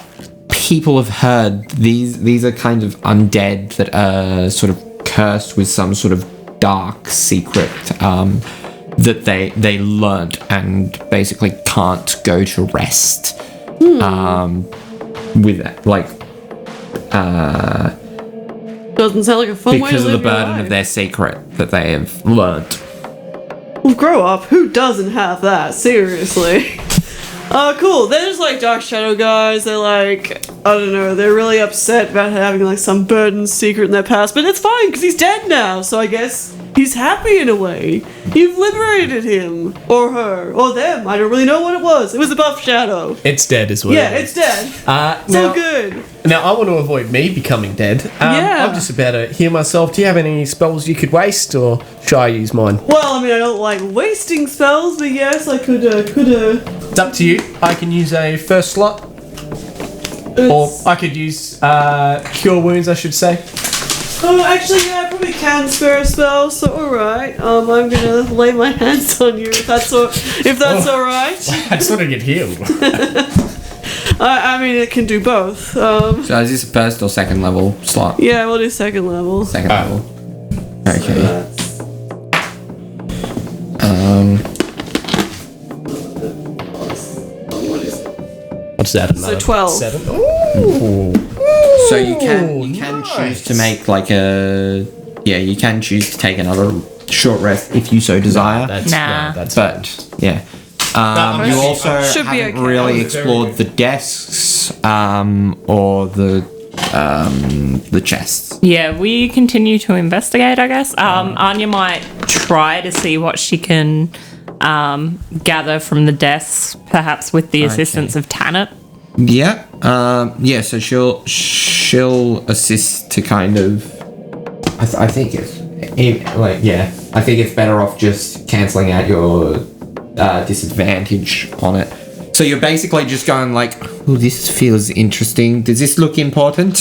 people have heard, these are kind of undead that are sort of cursed with some sort of dark secret that they learnt and basically can't go to rest with Doesn't sound like a fun way to because of live the your burden life. of their secret that they have learnt. Well, grow up. Who doesn't have that? Seriously. Cool. They're just like Dark Shadow guys. They're like, I don't know, they're really upset about having like some burdened secret in their past, but it's fine because he's dead now, so I guess he's happy in a way. You've liberated him. Or her. Or them. I don't really know what it was. It was a buff shadow. It's dead as well. Yeah, it's dead. So good. Now, I want to avoid me becoming dead. Yeah. I'm just about to heal myself. Do you have any spells you could waste, or should I use mine? Well, I mean, I don't like wasting spells, but yes, I could. It's up to you. I can use a first slot, or I could use Cure Wounds, I should say. Oh, actually, yeah, I probably can spare a spell, so alright. I'm gonna lay my hands on you if that's alright. I just want to get healed. I mean, it can do both. So is this a first or second level slot? Yeah, we'll do second level. Second level. Okay. What's that? So 12. 7. Ooh. So you can choose to make like you can choose to take another short rest if you so desire. Nah. But yeah. You also Should be haven't okay. really explored the desks or the chests. Yeah, we continue to investigate, I guess. Anya might try to see what she can gather from the desks, perhaps with the assistance of Tanit. Yeah. So she'll assist to kind of. I think I think it's better off just cancelling out your disadvantage on it. So you're basically just going like, oh, this feels interesting. Does this look important?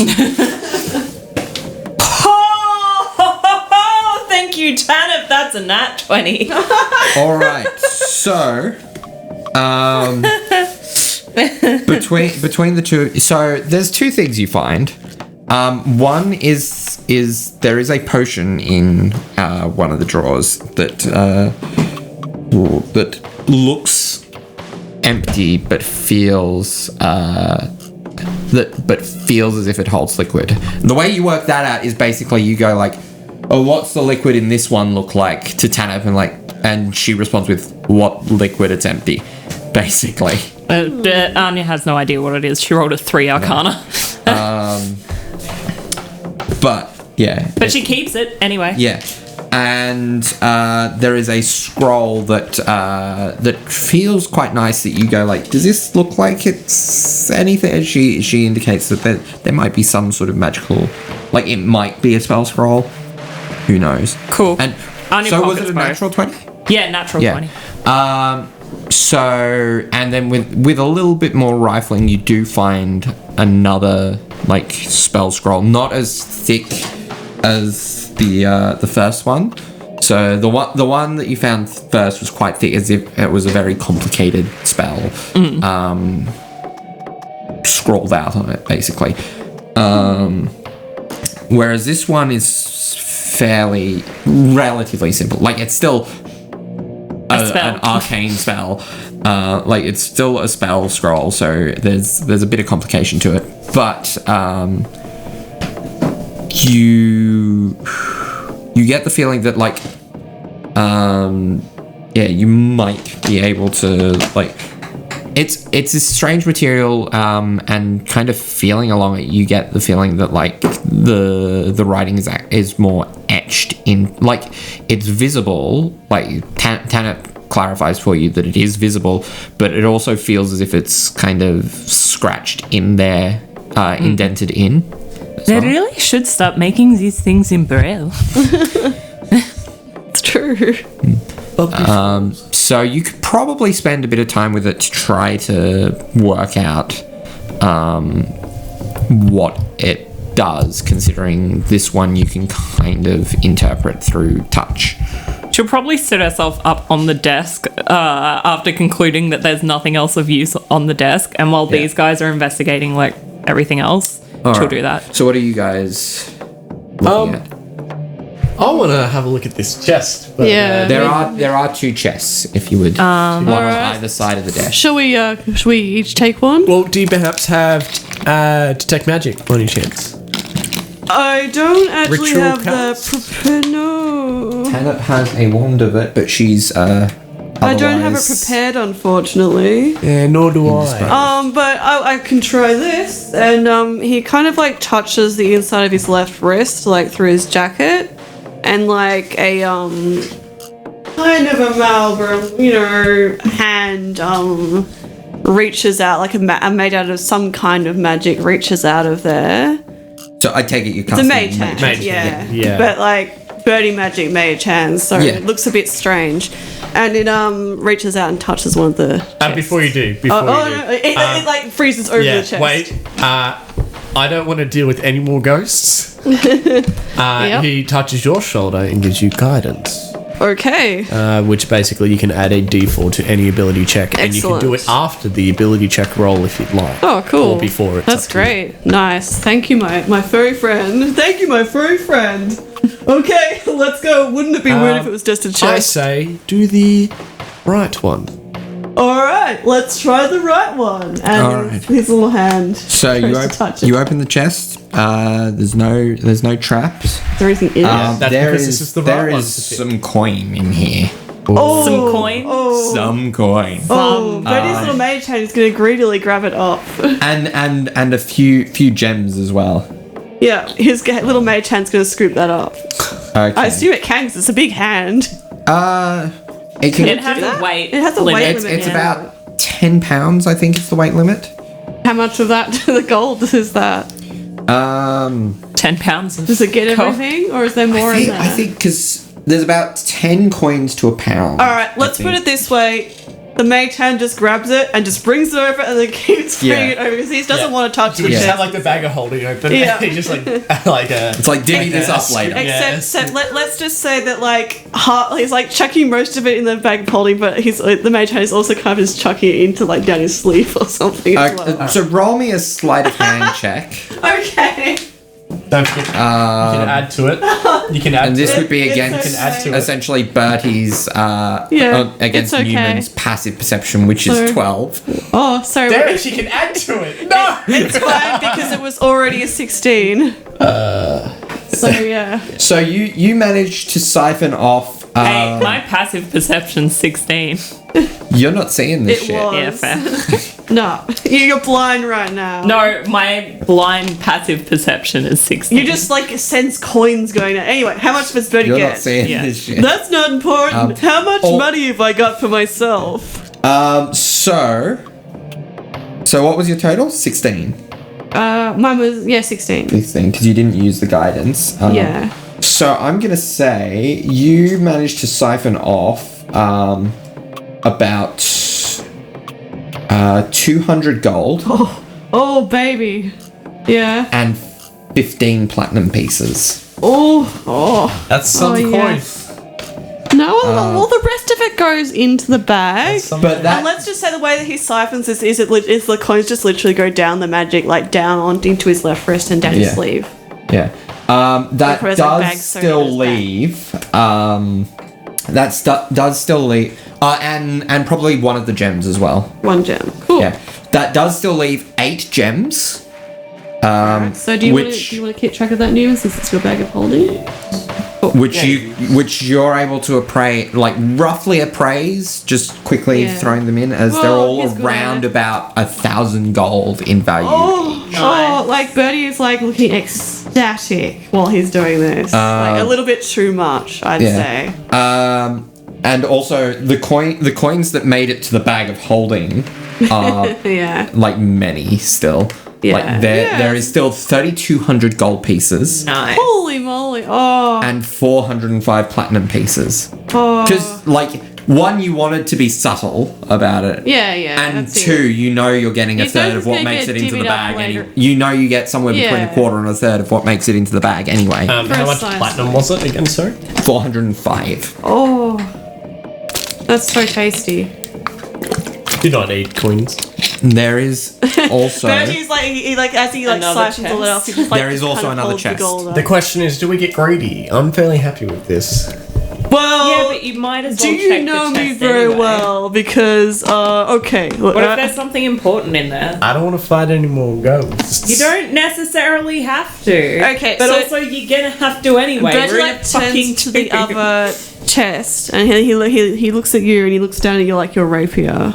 Oh, thank you, Tanit. That's a nat 20. All right. So, between the two, so there's two things you find. One is there is a potion in one of the drawers that looks empty but feels as if it holds liquid. And the way you work that out is basically you go like, oh, what's the liquid in this one look like to Tanip, and she responds with what liquid it's empty, basically. Anya has no idea what it is. She rolled a 3 Arcana. But yeah. But she keeps it anyway. Yeah. And there is a scroll that feels quite nice that you go like, does this look like it's anything? She indicates that there might be some sort of magical, like it might be a spell scroll. Who knows? Cool. And Anya so was pockets it a both. natural 20? Yeah, natural 20. So, and then with a little bit more rifling, you do find another like spell scroll, not as thick as the first one. So the one that you found first was quite thick, as if it was a very complicated spell scrolled out on it, basically. Whereas this one is relatively simple. Like it's still an arcane spell. Like it's still a spell scroll, so there's a bit of complication to it. But you get the feeling that like you might be able to like it's a strange material, and kind of feeling along it, you get the feeling that like the writing is more etched in, like it's visible, like Tanit clarifies for you that it is visible, but it also feels as if it's kind of scratched in there, indented in. They really should stop making these things in Braille. It's true. So you could probably spend a bit of time with it to try to work out what it does, considering this one you can kind of interpret through touch. She'll probably sit herself up on the desk after concluding that there's nothing else of use on the desk, and while these guys are investigating like everything else, she'll do that. So what are you guys looking at? I want to have a look at this chest. But, Yeah. There are two chests, if you would. One on either side of the desk. Shall we each take one? Well, do you perhaps have detect magic on your chance? I don't actually Ritual have cards? the prepared. No. Tanip has a wand of it, but she's I don't have it prepared, unfortunately. Yeah, nor do I. But I can try this, and he kind of like touches the inside of his left wrist, like through his jacket, and like a kind of a malbrum, hand reaches out, like made out of some kind of magic, reaches out of there. So I take it you It's a casting mage hand, Mage yeah. hand, yeah. But like birdie magic mage hands, so Yeah. it looks a bit strange, and it reaches out and touches one of the. Before you do, It like freezes over the chest. wait. I don't want to deal with any more ghosts. He touches your shoulder and gives you guidance, Okay. which basically you can add a D4 to any ability check, and you can do it Excellent. after the ability check roll if you'd like. Oh, cool. Or before it. That's great. Nice. Thank you, my furry friend. Thank you, my furry friend. Okay, let's go. Wouldn't it be weird if it was just a I chest? say, do the right one. All right, let's try the right one. And All right. his little hand. So goes to touch it. you open the chest. There's no traps. Is there anything in it? That's there because is this is the there right one is to pick. some coin in here. Some coin. Some coin. Brady's little mage hand is going to greedily grab it off. And a few gems as well. Yeah, his little mage hand's going to scoop that up. Okay. I assume it can 'cause it's a big hand. It can. It has that? a weight. It has a weight limit. limit. It's Yeah. about 10 pounds, I think, is the weight limit. How much of that the gold is that? 10 pounds of Does it get gold. everything, or is there more in there? I think because there's about 10 coins to a pound. All right, let's put it this way: the mage hand just grabs it and just brings it over, and then keeps bringing it over because he doesn't want to touch the We just chest. have like the bag of holding open. Yeah. He just like a. It's like divvy this up later. Except let's just say that like he's like chucking most of it in the bag of holding, but the mage hand is also kind of just chucking it into like down his sleeve or something as well. So roll me a sleight of hand check. Okay. Don't forget, you can add to it. You can add And to this it. would be It's against okay. essentially Bertie's against it's okay. Newman's passive perception, which is So- 12. Oh, sorry. Damn it, she can add to it. No! It's fine because it was already a 16. So yeah. So you managed to siphon off. Hey, my passive perception's 16. You're not seeing this It shit. was. Yeah, fair. No, you're blind right now. No, my blind passive perception is 16. You just like sense coins going out. Anyway, how much does Birdie You're get? not seeing Yeah. this shit. That's not important. How much all- money have I got for myself? So what was your total? 16. Mine was 16. 16, because you didn't use the guidance. Yeah. So I'm gonna say you managed to siphon off about 200 gold Oh baby. Yeah. and 15 platinum pieces. Oh. That's some Oh, coin. yeah. No, all the rest of it goes into the bag. But that And let's just say the way that he siphons this is the coins just literally go down the magic, like down into his left wrist and down his Yeah. sleeve. yeah, that Whereas, like, does bags sewn still in his bag. leave. Does still leave, and probably one of the gems as well. One gem. Cool. Yeah, that does still leave 8 gems. So do you want which to keep track of that, Neumann, since it's your bag of holding? which you're able to roughly appraise, just quickly Yeah. throwing them in as they're Well, all he's good around at it. about 1,000 gold in value. Oh, like Birdie is like looking ecstatic while he's doing this. Like a little bit too much, I'd say. And also the coins that made it to the bag of holding are Yeah. like many still. Yeah. Like there is still 3,200 gold pieces Nice. Holy moly. Oh. and 405 platinum pieces. Oh. Because one, you wanted to be subtle about it. Yeah, yeah. And that's it. 2, you know you're getting a You know third it's of what gonna makes get it into the divvied up bag. later. You know you get somewhere between Yeah. a quarter and a third of what makes it into the bag anyway. How much Precisely. platinum was it again, sorry? 405. Oh. That's so tasty. Do not need coins. There is also Birdie's like, he as he Another siphons all it off, he just like There is also kind of another holds the chest. gold up. The question is, do we get greedy? I'm fairly happy with this. Well, Yeah, but you might as well do you check know the me chest very anyway. well? Because, okay. What if there's something important in there? I don't want to fight any more ghosts. You don't necessarily have to. Okay, but so- also you're gonna have to anyway. Bertie We're in a like fucking turns to the tomb. other chest, and he looks at you, and he looks down at you like your rapier,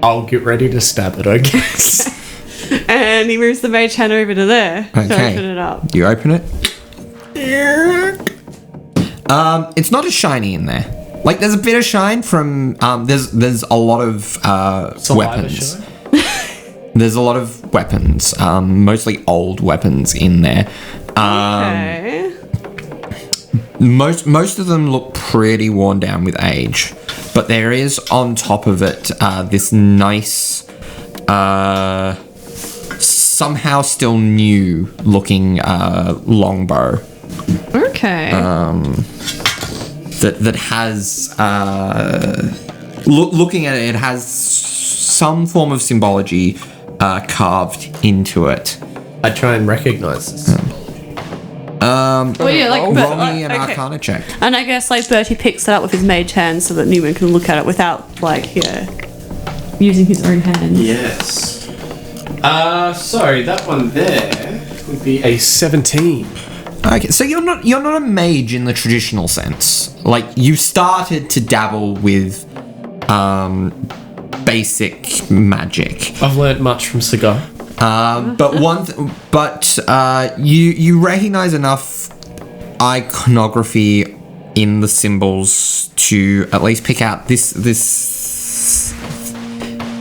I'll get ready to stab it, I guess. and he moves the mage hand over to there to Okay. open it up. You open it. It's not as shiny in there. Like there's a bit of shine from there's a lot of Saliva weapons. shine. There's a lot of weapons, mostly old weapons in there. Okay. Most of them look pretty worn down with age, but there is on top of it this nice, somehow still new looking longbow Okay. that has looking at it, it has some form of symbology carved into it. I try and recognize this. well, yeah, like Roll me an Arcana check. And I guess like Bertie picks it up with his mage hand so that Neumann can look at it without like using his own hand. Yes. Sorry, that one there would be a 17. Okay, so you're not a mage in the traditional sense. Like you started to dabble with basic magic. I've learnt much from Cigar. But you recognize enough iconography in the symbols to at least pick out this.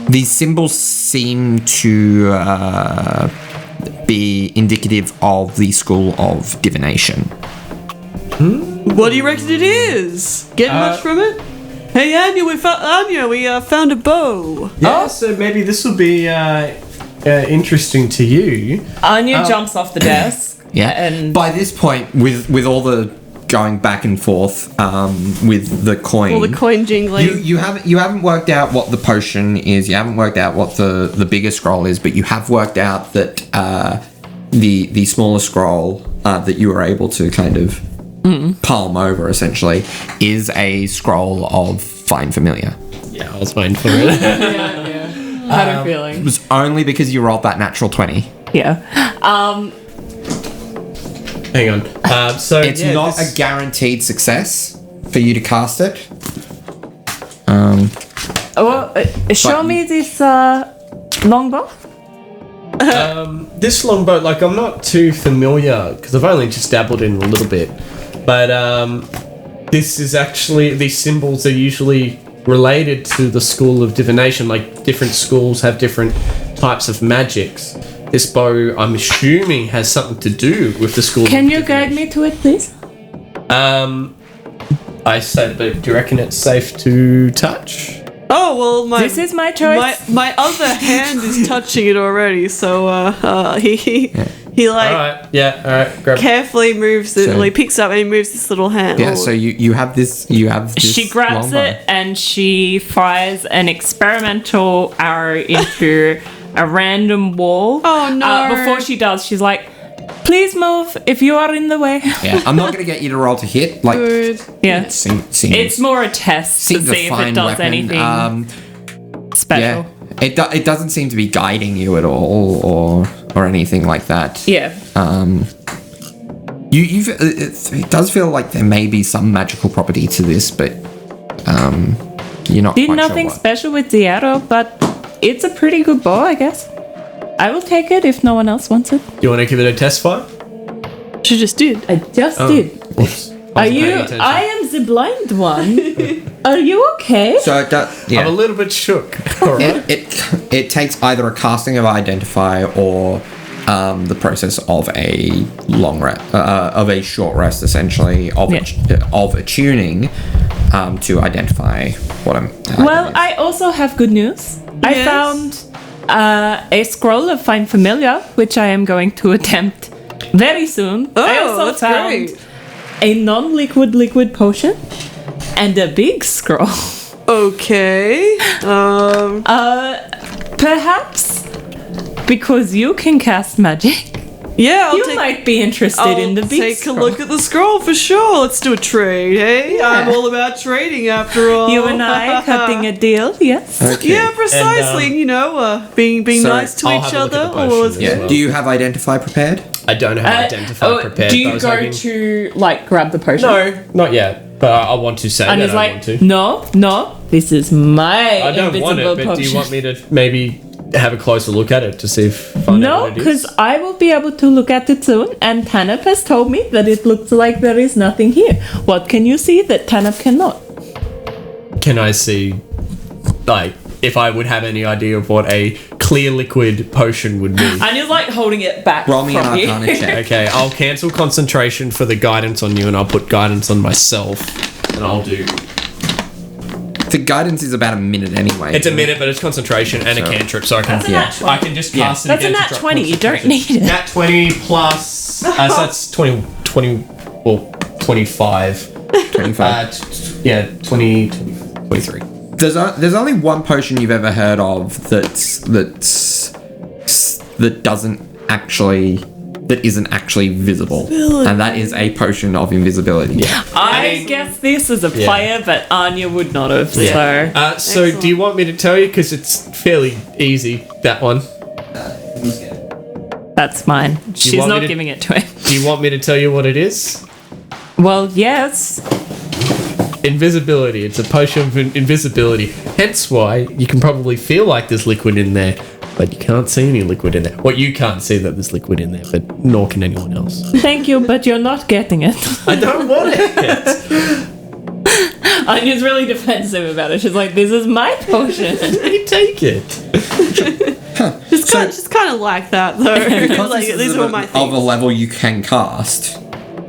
These symbols seem to be indicative of the school of divination. What do you reckon it is? Getting much from it? Hey Anya, we found a bow. Yeah, so maybe this will be interesting to you. Anya jumps off the desk. Yeah. And by this point, with all the going back and forth with the coin, All the coin jingling. you haven't worked out what the potion is. You haven't worked out what the bigger scroll is, but you have worked out that the smaller scroll that you were able to kind of palm over essentially is a scroll of Find Familiar. Yeah, I was waiting for it. I had a feeling. It was only because you rolled that natural 20. Yeah. Hang on. So It's yeah, not this- a guaranteed success for you to cast it. Well, show me this longbow. This longbow, like I'm not too familiar because I've only just dabbled in a little bit, but this is actually, these symbols are usually related to the school of divination. Like different schools have different types of magics. This bow, I'm assuming, has something to do with the school. Can of you guide divination. me to it, please? I said, but do you reckon it's safe to touch? Oh well, This is my choice. My other hand is touching it already, so he All right, yeah, all right, grab it. carefully moves it. So- Well, he picks up and he moves this little hand. Yeah, Oh, so you have this. She grabs longbow. it and she fires an experimental arrow into a random wall. Oh, no. Before she does, she's like, "Please move if you are in the way." Yeah, I'm not going to get you to roll to hit. Like, good. Yeah. seems It's more a test to seems a see if it fine does weapon. anything special. Yeah, it doesn't seem to be guiding you at all, or anything like that. Yeah. It does feel like there may be some magical property to this, but you're not Did quite nothing sure what. special with the arrow, but it's a pretty good bow, I guess. I will take it if no one else wants it. Do you want to give it a test fire? She just did. I just did. Whoops. Are you? I am the blind one. Are you okay? So it does. Yeah. I'm a little bit shook. All right. It takes either a casting of Identify or the process of a of a short rest, essentially of attuning to identify what I'm. Well, I also have good news. I Yes? found a scroll of Find Familiar, which I am going to attempt very soon. I Oh, also that's found great. a non-liquid liquid potion and a big scroll. Okay. Perhaps because you can cast magic, Yeah, You might be interested in the big take scroll. a look at the scroll for sure. Let's do a trade, hey? I'm all about trading after all. You and I cutting a deal, yes. Okay. Yeah, precisely. And, you know, being so nice to I'll each have a look at other. the potions as Yeah. well. Do you have identify prepared? I don't have identified prepared. Do but I you was go hoping- to, like, grab the potion? No, not yet. But I want to say And that he's I want to. like, no, this is my I don't want invisible it, but potion. do you want me to maybe have a closer look at it to see if find out No, what it because is? I will be able to look at it soon, and Tanip has told me that it looks like there is nothing here. What can you see that Tanip cannot? Can I see, like, if I would have any idea of what a clear liquid potion would be? And he's like holding it back Roll me an from you. Arcana check. Okay, I'll cancel concentration for the guidance on you, and I'll put guidance on myself, and I'll do. The guidance is about a minute anyway. It's a minute, but it's concentration and a cantrip, so I can. That's a nat 20. I can just cast it. That's a again to nat drop 20, you don't concentration. need it. Nat 20 plus. So that's 20, well, 25. 25. 20, 23. There's only one potion you've ever heard of that isn't actually visible, and that is a potion of invisibility. Yeah. I guess this is a player, but Anya would not have, so... So do you want me to tell you? Because it's fairly easy, that one. That's mine. She's want me not to- giving it to him. Do you want me to tell you what it is? Well, yes. Invisibility. It's a potion of invisibility. Hence why you can probably feel like there's liquid in there, but you can't see any liquid in there. Well, you can't see that there's liquid in there, but nor can anyone else. Thank you, but you're not getting it. I don't want it. Anya's really defensive about it. She's like, this is my potion. You take it. It's kind of like that, though. Because Like, this these is are all my of things. a level you can cast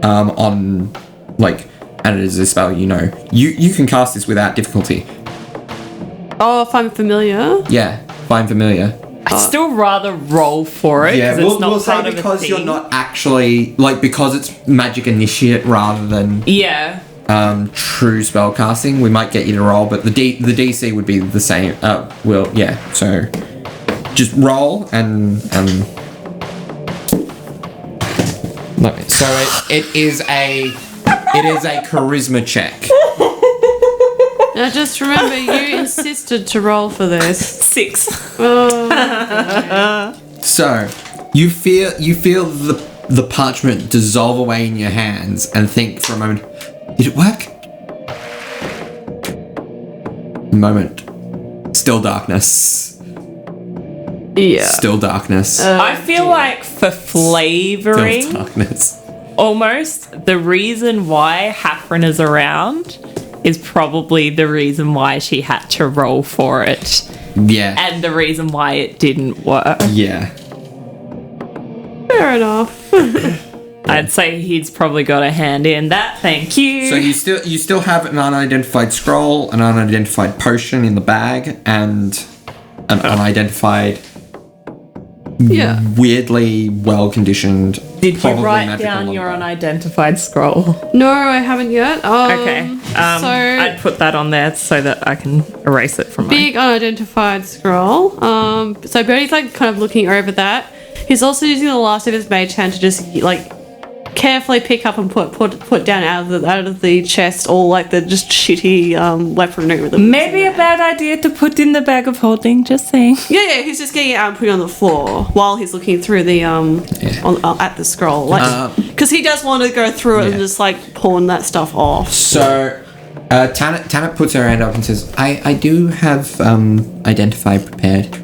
on, like, and it is a spell, you know. You can cast this without difficulty. Oh, if I'm familiar. Yeah, find familiar. I'd still rather roll for it because it's not part of because a you're thing. not actually, like, because it's magic initiate rather than Yeah. true spell casting, we might get you to roll, but the DC would be the same. So just roll and no. So it is a charisma check. Now, just remember, you insisted to roll for this. 6. So you feel the parchment dissolve away in your hands and think for a moment, did it work? Moment. Still darkness. Yeah. Still darkness. I feel like for Still flavouring, darkness. almost, the reason why Hafren is around is probably the reason why she had to roll for it. Yeah. And the reason why it didn't work. Yeah. Fair enough. I'd say he's probably got a hand in that. Thank you. So you still have an unidentified scroll, an unidentified potion in the bag, and an unidentified, Yeah. weirdly well conditioned. Did you write down your unidentified scroll? No, I haven't yet. Okay. So I'd put that on there so that I can erase it from mine. big unidentified scroll. So Bertie's like kind of looking over that. He's also using the last of his mage hand to just like carefully pick up and put down out of the chest all like the just shitty weaponry with them. Maybe a bad idea to put in the bag of holding, just saying. Yeah, he's just getting it out and putting it on the floor while he's looking through the at the scroll, like because he does want to go through it and just like pawn that stuff off. So Tanit puts her hand up and says, I do have identify prepared.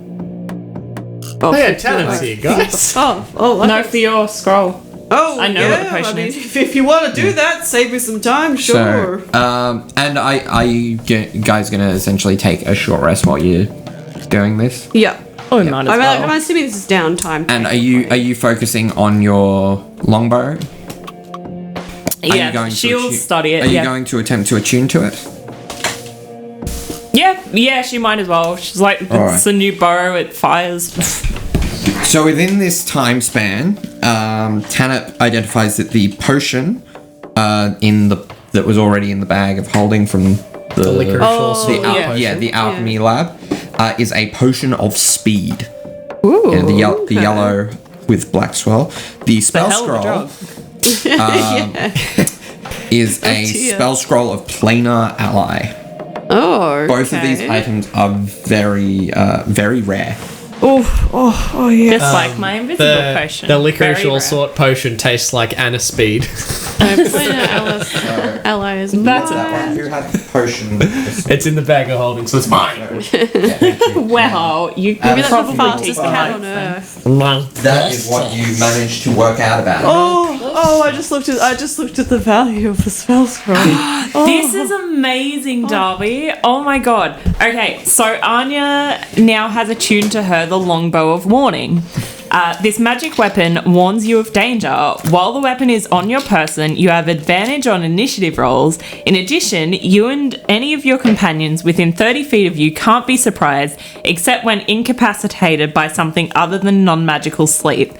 Oh, Yeah, Tanner's here, guys. okay. No, for your scroll. Oh, I know yeah, what the potion I mean, is. if you want to do that, save me some time, sure. So, and are you guys gonna essentially take a short rest while you're doing this? Yeah. Oh, we might as well. I'm assuming this is downtime. And are you focusing on your longbow? Yeah, she'll study it. Are you yeah. going to attempt to attune to it? Yeah, she might as well. She's like, it's Alright. a new bow, it fires. So within this time span, Tanit identifies that the potion that was already in the bag of holding from the licorice the alchemy lab is a potion of speed. Ooh. The yellow with Black Swell. The spell hell of a scroll drug. is a dear. spell scroll of planar ally. Oh, Both of these okay. items are very, very rare. Oh, yeah. Just like my invisible potion. The licorice Very all rare. sort potion tastes like Anna Speed. Allies. That's mine. Who had the potion? It's in the bag of holding, so it's mine. Wow, you could Maybe that's the probably fastest take cat the on earth. That is what you managed to work out about. Oh! I just looked at the value of the spell scroll. This is amazing, Darby. Oh my god. Okay, so Anya now has attuned to her the longbow of warning. This magic weapon warns you of danger. While the weapon is on your person, you have advantage on initiative rolls. In addition, you and any of your companions within 30 feet of you can't be surprised, except when incapacitated by something other than non-magical sleep.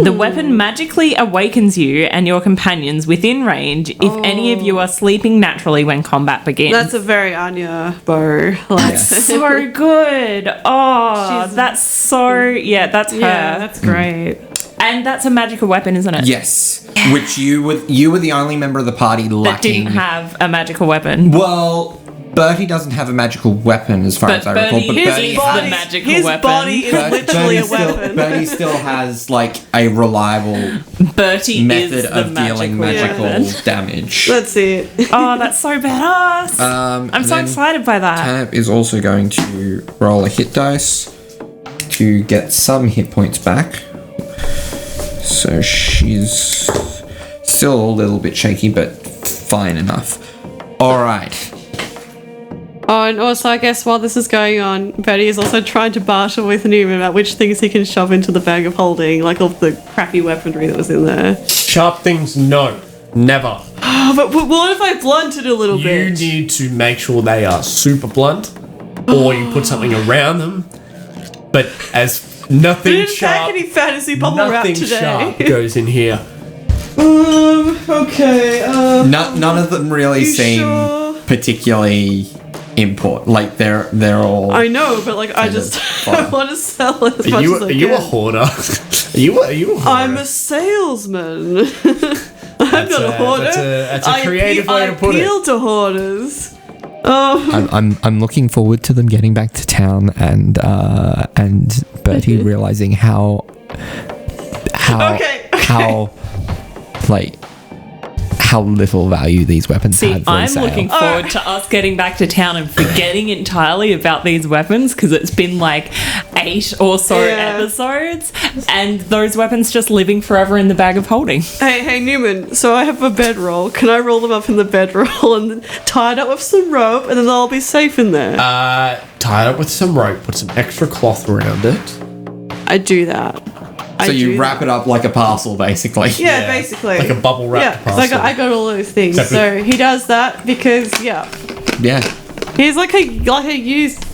The weapon magically awakens you and your companions within range if any of you are sleeping naturally when combat begins. That's a very Anya bow. so good. Oh, She's- that's so... Yeah, that's her. Yeah, that's great. And that's a magical weapon, isn't it? Yes, which you were the only member of the party That lacking. didn't have a magical weapon. Well, Bertie doesn't have a magical weapon as far But as I recall. Bertie But is Bertie, the magical his weapon. body is literally a Still, weapon. Bertie still has like a reliable Bertie method is the of dealing magical weapon. damage. That's it. Oh, that's so badass. I'm and so then excited by that. Tanip is also going to roll a hit dice to get some hit points back. So she's still a little bit shaky, but fine enough. All right. Oh, and also, I guess while this is going on, Betty is also trying to barter with Neumann about which things he can shove into the bag of holding, like all the crappy weaponry that was in there. Sharp things, no. Never. Oh, but what if I blunt it a little You bit? need to make sure they are super blunt, or you put something around them. But as We nothing didn't sharp, pack any fantasy bubble wrap nothing today. sharp goes in here. Okay. None of them really You seem sure? particularly important. Like they're all. I know, but like I just I want to sell as much as I Are you a can. hoarder? are you a hoarder? I'm a salesman. I'm not a hoarder. That's a creative way to put I it. appeal to hoarders. Oh, I'm looking forward to them getting back to town and Bertie realizing how Okay. how little value these weapons See, had for I'm sale. looking forward to us getting back to town and forgetting entirely about these weapons because it's been like 8 or so Yeah. episodes and those weapons just living forever in the bag of holding. hey Newman. So I have a bedroll. Can I roll them up in the bedroll and tie it up with some rope, and then they'll be safe in there? Tie it up with some rope, put some extra cloth around it. I do that. So you wrap it up like a parcel, basically. Yeah, basically. Like a bubble wrapped 'cause I parcel. got all those things. Except So he does that because Yeah. he's like a used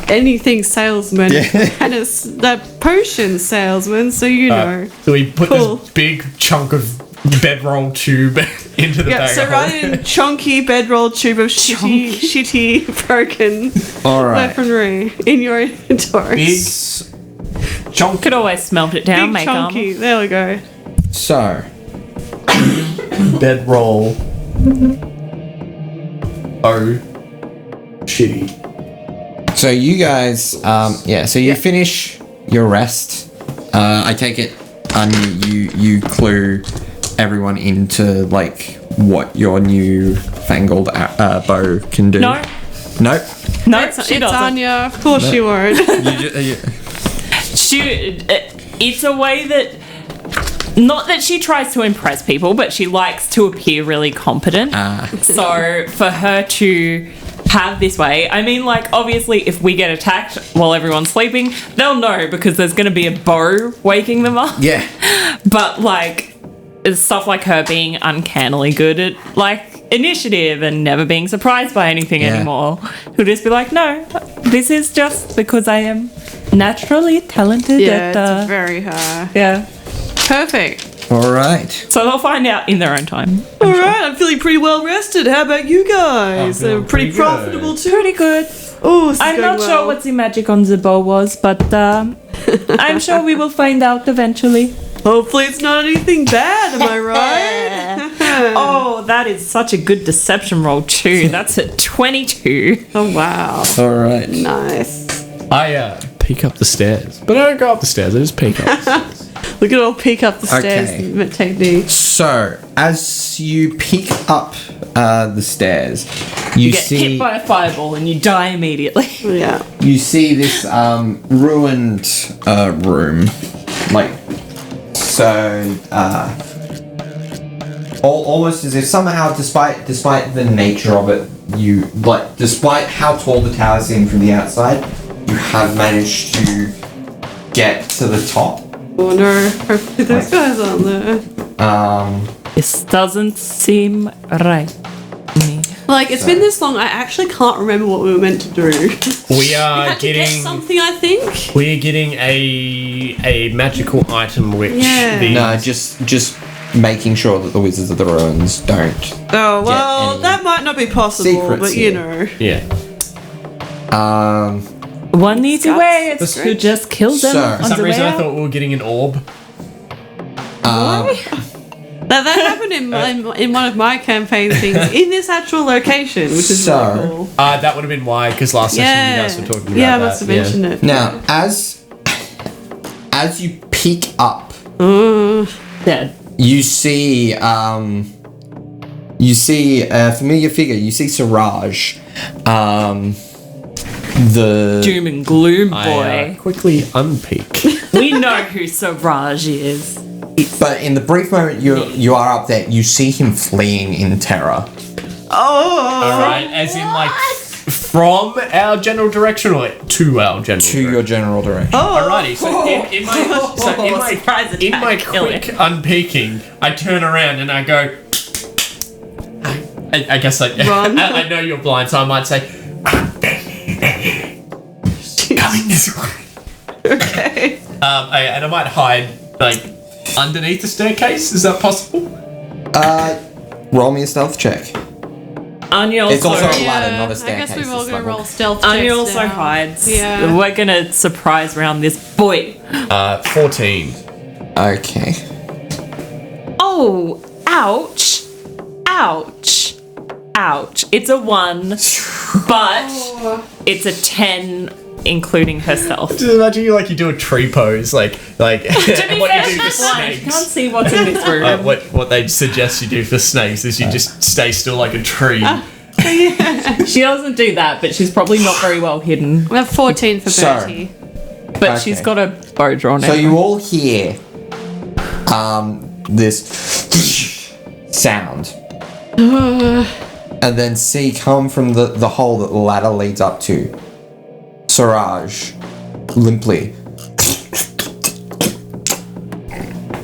anything salesman and a potion salesman. So you know. So we put Cool. this big chunk of bedroll tube into the Yeah, bag so of right holding. in chunky bedroll tube of shitty broken All right. weaponry in your inventory. Big chunk. Could always smelt it down, Big make chunky. armor. There we go. So Bedroll. Oh, shitty. So you guys, so you finish your rest. I take it, you clue everyone into like what your new fangled bow can do. No. Nope. No, It's she doesn't. Anya. Of course she won't. It's a way that, not that she tries to impress people, but she likes to appear really competent. So for her to have this way, I mean, like, obviously if we get attacked while everyone's sleeping, they'll know because there's going to be a bow waking them up. Yeah. But like stuff like her being uncannily good at like initiative and never being surprised by anything anymore, who'll just be like, no, this is just because I am naturally talented Yeah, at it's very her. yeah. Perfect. All right. So they'll find out in their own time. All right, I'm feeling pretty well rested. How about you guys? I'm feeling Pretty pretty good. profitable too. Pretty good. Oh, this is I'm going not well. sure what the magic on the bow was, but I'm sure we will find out eventually. Hopefully it's not anything bad, am I right? Oh, that is such a good deception roll too. That's a 22. Oh, wow. All right. Nice. I peek up the stairs, but I don't go up the stairs. I just peek up the stairs. Look at all peek up the stairs Okay. technique. So, as you peek up the stairs, you Get see hit by a fireball and you die immediately. Yeah. you see this ruined room, like so. Almost as if somehow, despite the nature of it, despite how tall the tower seemed from the outside, you have managed to get to the top. Oh no, hopefully those guys aren't there. This doesn't seem right to me. Like, it's been this long, I actually can't remember what we were meant to do. We are Had to get getting. something, I think. We are getting a magical item which Yeah. No, just making sure that the Wizards of the Ruins don't. Oh, well, any that might not be possible, secrets but you here. know. yeah. One easy Scott's way is to strange. just kill them So- on For some the reason, way I out. thought we were getting an orb. That happened in one of my campaign things in this actual location, which is So- really cool. That would have been why, because last session you guys were talking about yeah, I that. must have mentioned it. Now, as you peek up, Dead. you see a familiar figure. You see Siraj, the Doom and gloom I boy. quickly unpeak. We know who Siraj is. But in the brief moment you are up there, you see him fleeing in terror. Alright, as in like from our general direction or like to our general To direction? your general direction. Alrighty, so in my Surprise in my attack, kill quick it. unpeaking, I turn around and I go. I guess Run. I know you're blind, so I might say, coming this way. Okay. And I might hide like underneath the staircase. Is that possible? Roll me a stealth check. Anya It's also also, a ladder, not a I staircase. guess we've all this got to level. roll stealth Anya checks also now. hides. Yeah. We're gonna surprise round this boy. 14. Okay. Oh, ouch. Ouch. Ouch. It's a 1, but it's a 10 including herself. Just imagine you you do a tree pose, like To be what fair, you do for she's blind. She can't snakes. see what's in this room. What they suggest you do for snakes is you just stay still like a tree. She doesn't do that, but she's probably not very well hidden. We have 14 for So- Bertie. But she's Okay. got a bow drawn So out. you all hear this sound. And then see come from the hole that the ladder leads up to. Siraj, limply.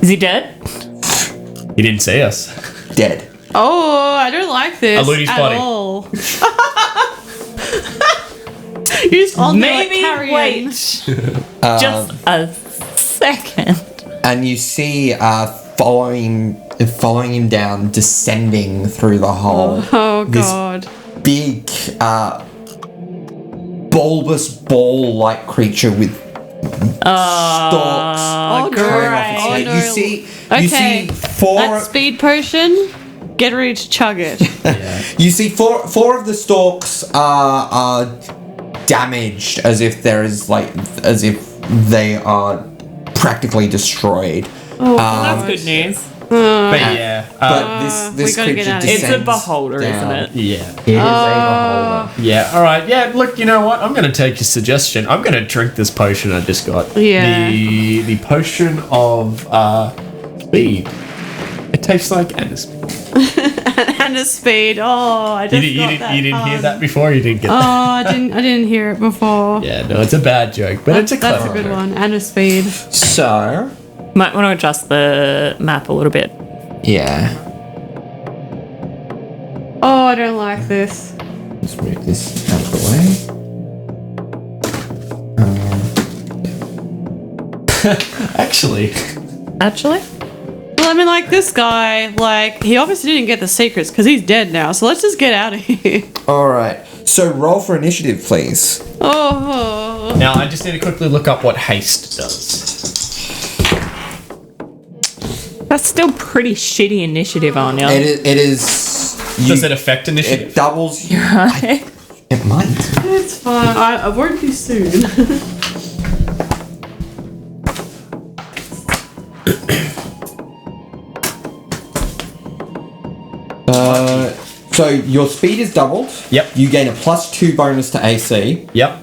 Is he dead? He didn't see us. Dead. Oh, I don't like this I loot his at body. all. You just on there, like, Maybe carrying. wait just a second. And you see following him down, descending through the hole. Oh This god. big bulbous ball-like creature with stalks Oh, coming off its no. head. Oh, You no. see Okay. four. That speed potion, get ready to chug it. You see four of the stalks are damaged, as if they are practically destroyed. That's good news. But yeah, But this we gotta get creature out of here. It's a descends beholder, down. isn't it? yeah, It is a beholder. yeah. All right, yeah. Look, you know what? I'm going to take your suggestion. I'm going to drink this potion I just got. Yeah. The potion of speed. It tastes like anise. And a speed. Oh, I just got that. You didn't hear that before. You didn't get Oh, that. I didn't hear it before. Yeah, no, it's a bad joke, but it's a That's clever a good joke. one. And a speed. So, Might want to adjust the map a little bit. yeah. Oh, I don't like this. Let's move this out of the way. Actually, Well, I mean, like, this guy, like, he obviously didn't get the secrets because he's dead now. So let's just get out of here. Alright, so roll for initiative, please. Oh. now I just need to quickly look up what haste does. That's still pretty shitty initiative, Anya. It is. Does it affect initiative? It doubles. Right. It might. It's fine. I won't be soon. So your speed is doubled. Yep. You gain a +2 bonus to AC. Yep.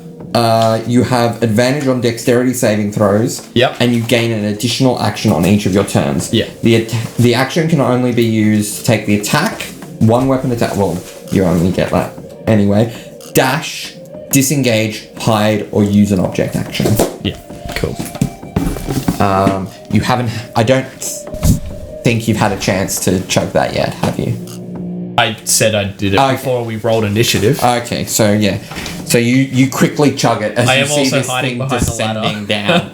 You have advantage on dexterity saving throws. Yep. And you gain an additional action on each of your turns. Yeah. The action can only be used to take the attack, one weapon attack. Well, you only get that anyway. Dash, disengage, hide, or use an object action. Yeah. Cool. You haven't. I don't think you've had a chance to chug that yet, have you? I said I did it Okay. before we rolled initiative. Okay, so yeah. So you quickly chug it as I you am see also this hiding thing behind the descending down.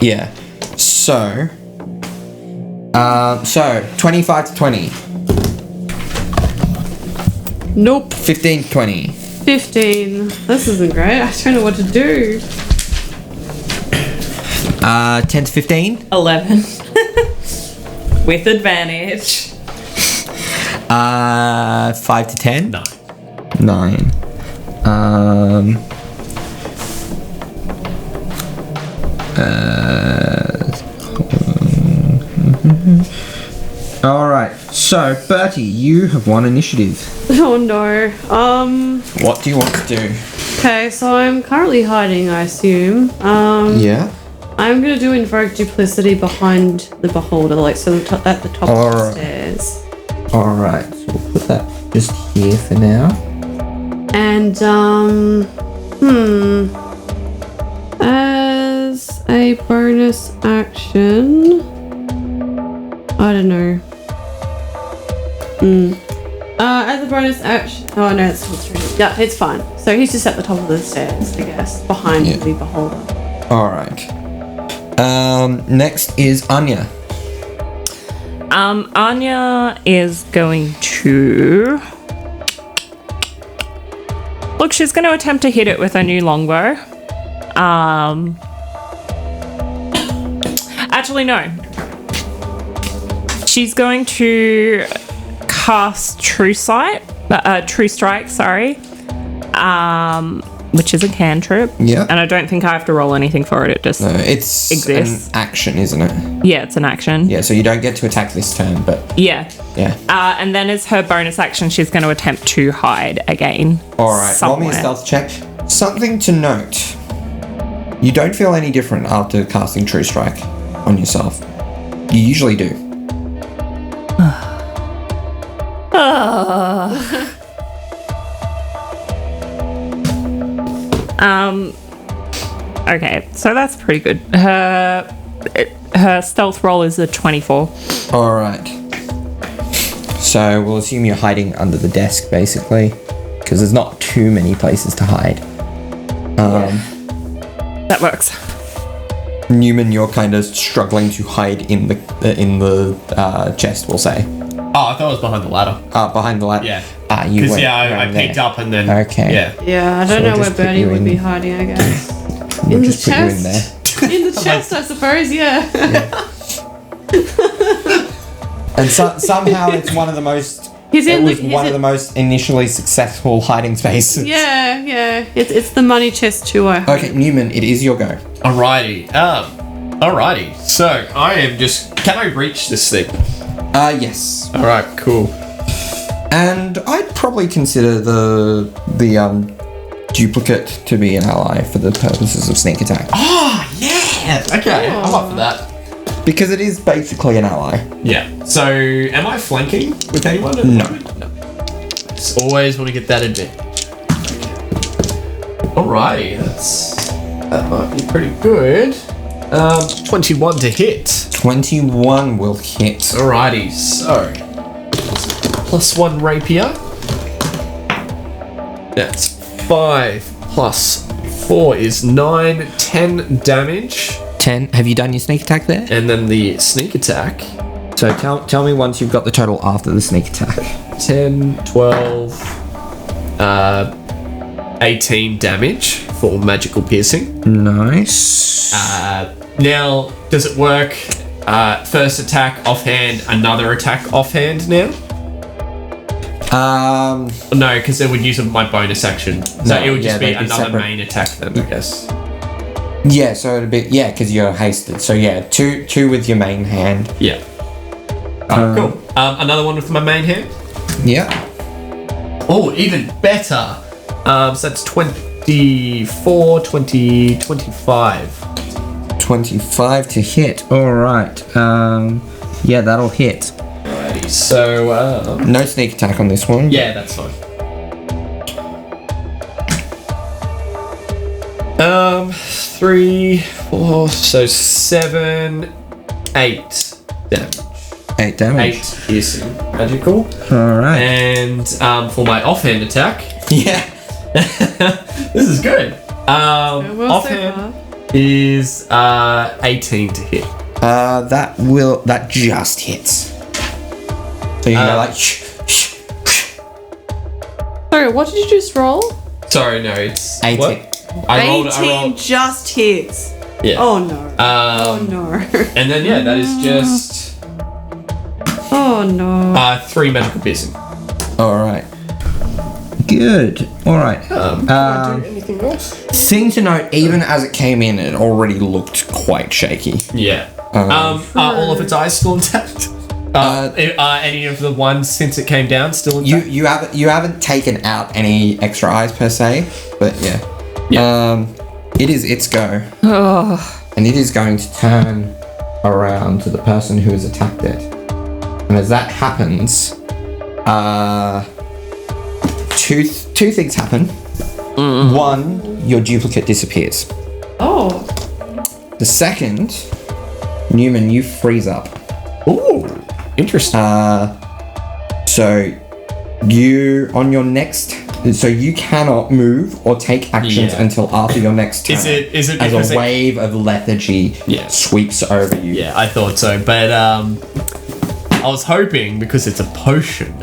Yeah. So 25 to 20. Nope. 15 to 20. 15. This isn't great. I don't know what to do. 10 to 15. 11. With advantage. 5 to 10. No. 9. All right. So Bertie, you have won initiative. Oh no. What do you want to do? Okay, so I'm currently hiding, I assume. Yeah. I'm gonna do invoke duplicity behind the beholder, like so at the top of the Alright. stairs. All right. So we'll put that just here for now. And as a bonus action, I don't know. As a bonus action, oh no, it's yeah, it's fine. So he's just at the top of the stairs, I guess, behind Yeah. the beholder. All right. Next is Anya. Anya is going to... Look, she's going to attempt to hit it with her new longbow. Actually, no. She's going to cast True Strike, which is a cantrip. Yeah. And I don't think I have to roll anything for it. It just It's exists. an action, isn't it? Yeah, it's an action. Yeah. So you don't get to attack this turn, but Yeah. yeah. And then as her bonus action, she's going to attempt to hide again. All right. Roll me a somewhere. stealth check. Something to note: you don't feel any different after casting True Strike on yourself. You usually do. Okay, so that's pretty good. Her stealth roll is a 24. All right. So we'll assume you're hiding under the desk, basically, because there's not too many places to hide. That works. Neumann, you're kind of struggling to hide in the chest. We'll say. Oh, I thought it was behind the ladder. Behind the ladder. Yeah. You Because went I around peeked there. up and then. Okay. Yeah. Yeah, I don't So know where just put Bertie you would in- be hiding, I guess. We'll In the just put you in there. chest. In the chest, I suppose, yeah. And somehow it's one of the most. He's in It was he's one of in- the most initially successful hiding spaces. Yeah. It's the money chest too, I hope. Okay, Neumann, it is your go. Alrighty. Alrighty. So I am just. Can I reach this thing? Yes. Alright, cool. And I'd probably consider the duplicate to be an ally for the purposes of sneak attack. Oh, yeah! Okay, I'm up for that. Because it is basically an ally. Yeah. So, am I flanking with anyone? At the moment? No. Just always want to get that advantage. Alrighty, that might be pretty good. 21 to hit. 21 will hit. Alrighty, so +1 rapier. That's 5 plus 4 is 9, 10 damage, 10. Have you done your sneak attack there? and then the sneak attack. So tell me once you've got the total after the sneak attack. 10, 12, 18 damage for magical piercing. Nice. Now, does it work first attack offhand, another attack offhand now? No, because it would use my bonus action. So No, it would just be they'd be another separate. main attack then, I guess. Yeah, so it'd be because you're hasted. So yeah, two with your main hand. Yeah. Cool. Another one with my main hand. Yeah. Oh, even better. So that's 24, 20, 25. 25 to hit. All right. Yeah, that'll hit. Alrighty. So, No sneak attack on this one. yeah, that's fine. 3, 4, so 7, 8 damage. 8 damage. 8 piercing. Magical. All right. And for my offhand attack, Yeah. this is good. Well, so Offhand is 18 to hit. That just hits. So you go like. Sorry, what did you just roll? Sorry, no, it's 18. What? I 18 rolled. just hits. Yeah. Oh no. Oh no. And then yeah, that is just Oh no. 3 magical piercing. All right. Good. All right. Can I do anything else? Thing to note, even as it came in, it already looked quite shaky. Yeah. Are all of its eyes still intact? Are any of the ones since it came down still intact? You haven't taken out any extra eyes per se, but yeah. It is its go. And it is going to turn around to the person who has attacked it. And as that happens, two things happen. One, your duplicate disappears. Oh. The second, Neumann, you freeze up. Ooh, interesting. So you on your next, so you cannot move or take actions Yeah. until after your next turn. Is it as because a wave of lethargy Yeah. sweeps over you? Yeah, I thought so, but I was hoping because it's a potion,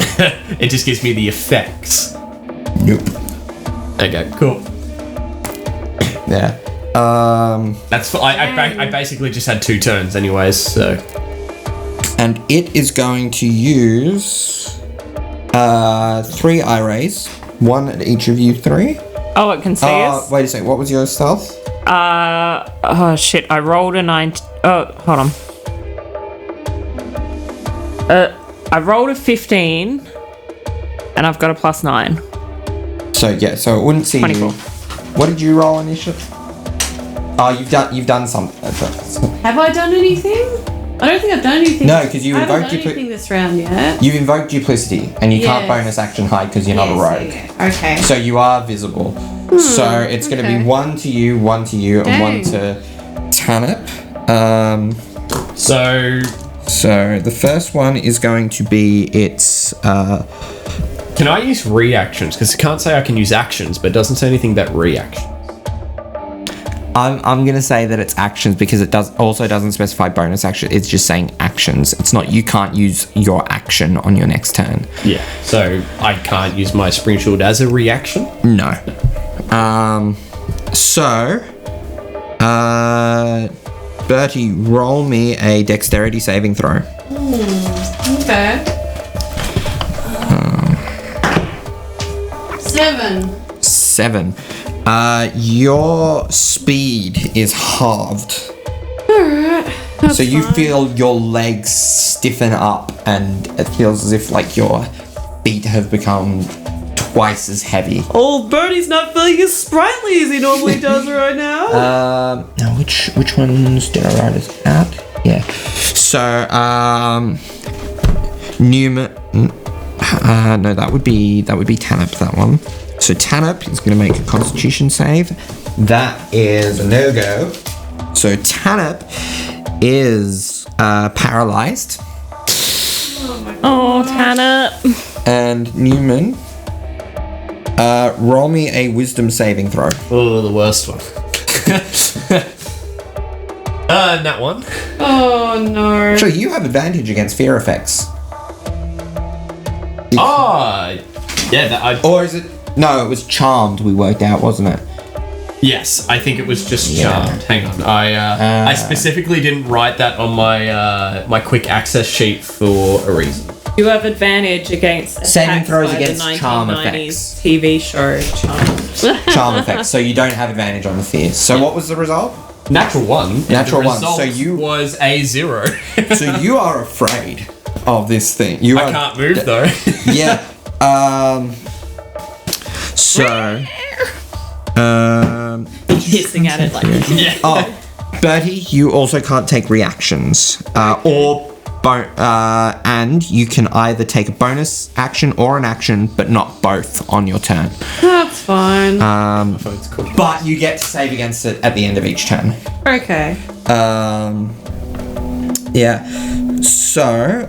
it just gives me the effects. Nope. Okay, cool. Yeah. That's I basically just had 2 turns, anyways. So And it is going to use 3 eye rays, 1 at each of you 3. Oh, it can see us? Wait a second. What was your stealth? Oh shit, I rolled a 9. Oh, hold on. I rolled a 15, and I've got a +9. So yeah, so it wouldn't see 24. you. What did you roll initially? Oh, you've done something. Have I done anything? I don't think I've done anything. No, because you I haven't invoked done anything this round yet. You've invoked duplicity, and you can't Yes. bonus action hide because you're not a rogue. Okay. So you are visible. So it's going to be okay. 1 to you, 1 to you, and 1 to Tanip. So the first one is going to be its. can I use reactions? Because it can't say I can use actions, but it doesn't say anything about reactions. I'm gonna say that it's actions because it doesn't specify bonus action. It's just saying actions. It's not you can't use your action on your next turn. Yeah. So I can't use my spring shield as a reaction. No. So, Bertie, roll me a dexterity saving throw. Okay. 7. 7. Your speed is halved. Alright. So you feel your legs stiffen up and it feels as if like your feet have become twice as heavy. Oh, Bertie's not feeling as sprightly as he normally does right now. Now which ones did I write this out? Yeah. So Neumann no, that would be Tanip, that one. So Tanip is going to make a constitution save. That is a no-go. So Tanip is paralyzed. Oh, Tanner. And Neumann, roll me a wisdom saving throw. Oh, the worst one. That one. Oh no. Actually, you have advantage against fear effects. Oh, yeah. Or is it... No, it was charmed we worked out, wasn't it? Yes, I think it was just Yeah. charmed. Hang on, I specifically didn't write that on my my quick access sheet for a reason. You have advantage against Saving attacks throws by against the charm 1990s TV show Charmed. Charm effects, so you don't have advantage on the fear. So what was the result? Natural one. and Natural the one, so result you- was a 0. So you are afraid of this thing. You I are, can't move though. Yeah. So. Hissing at it like yeah. Oh, Bertie, you also can't take reactions, and you can either take a bonus action or an action, but not both on your turn. That's fine. Phone's cool. But you get to save against it at the end of each turn. Okay. Yeah. So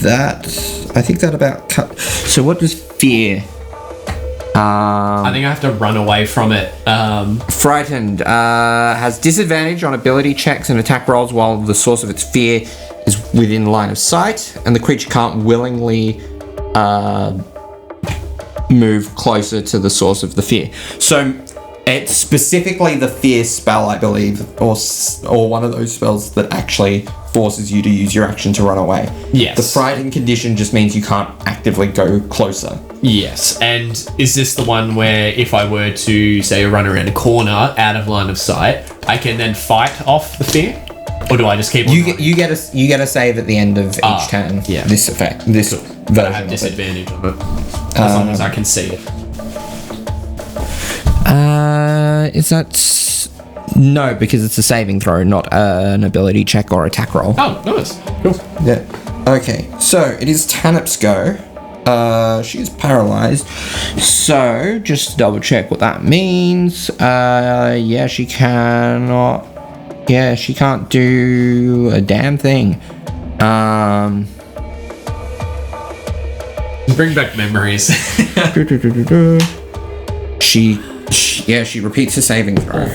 that I think that about cut. So what does fear? I think I have to run away from it. Frightened has disadvantage on ability checks and attack rolls while the source of its fear is within line of sight, and the creature can't willingly move closer to the source of the fear. So it's specifically the fear spell, I believe, or one of those spells that actually forces you to use your action to run away. Yes. The frightened condition just means you can't actively go closer. Yes, and is this the one where if I were to, say, run around a corner out of line of sight, I can then fight off the fear? Or do I just keep on running? You get a save at the end of each turn. yeah. This effect, this I version have of it. disadvantage on it. As long as I can see it. Is that no? Because it's a saving throw, not an ability check or attack roll. Oh, nice. Cool. Yeah. Okay. So it is Tanip's go. She is paralyzed. So just to double check what that means. Yeah, she cannot. Yeah, she can't do a damn thing. Bring back memories. She repeats her saving throw.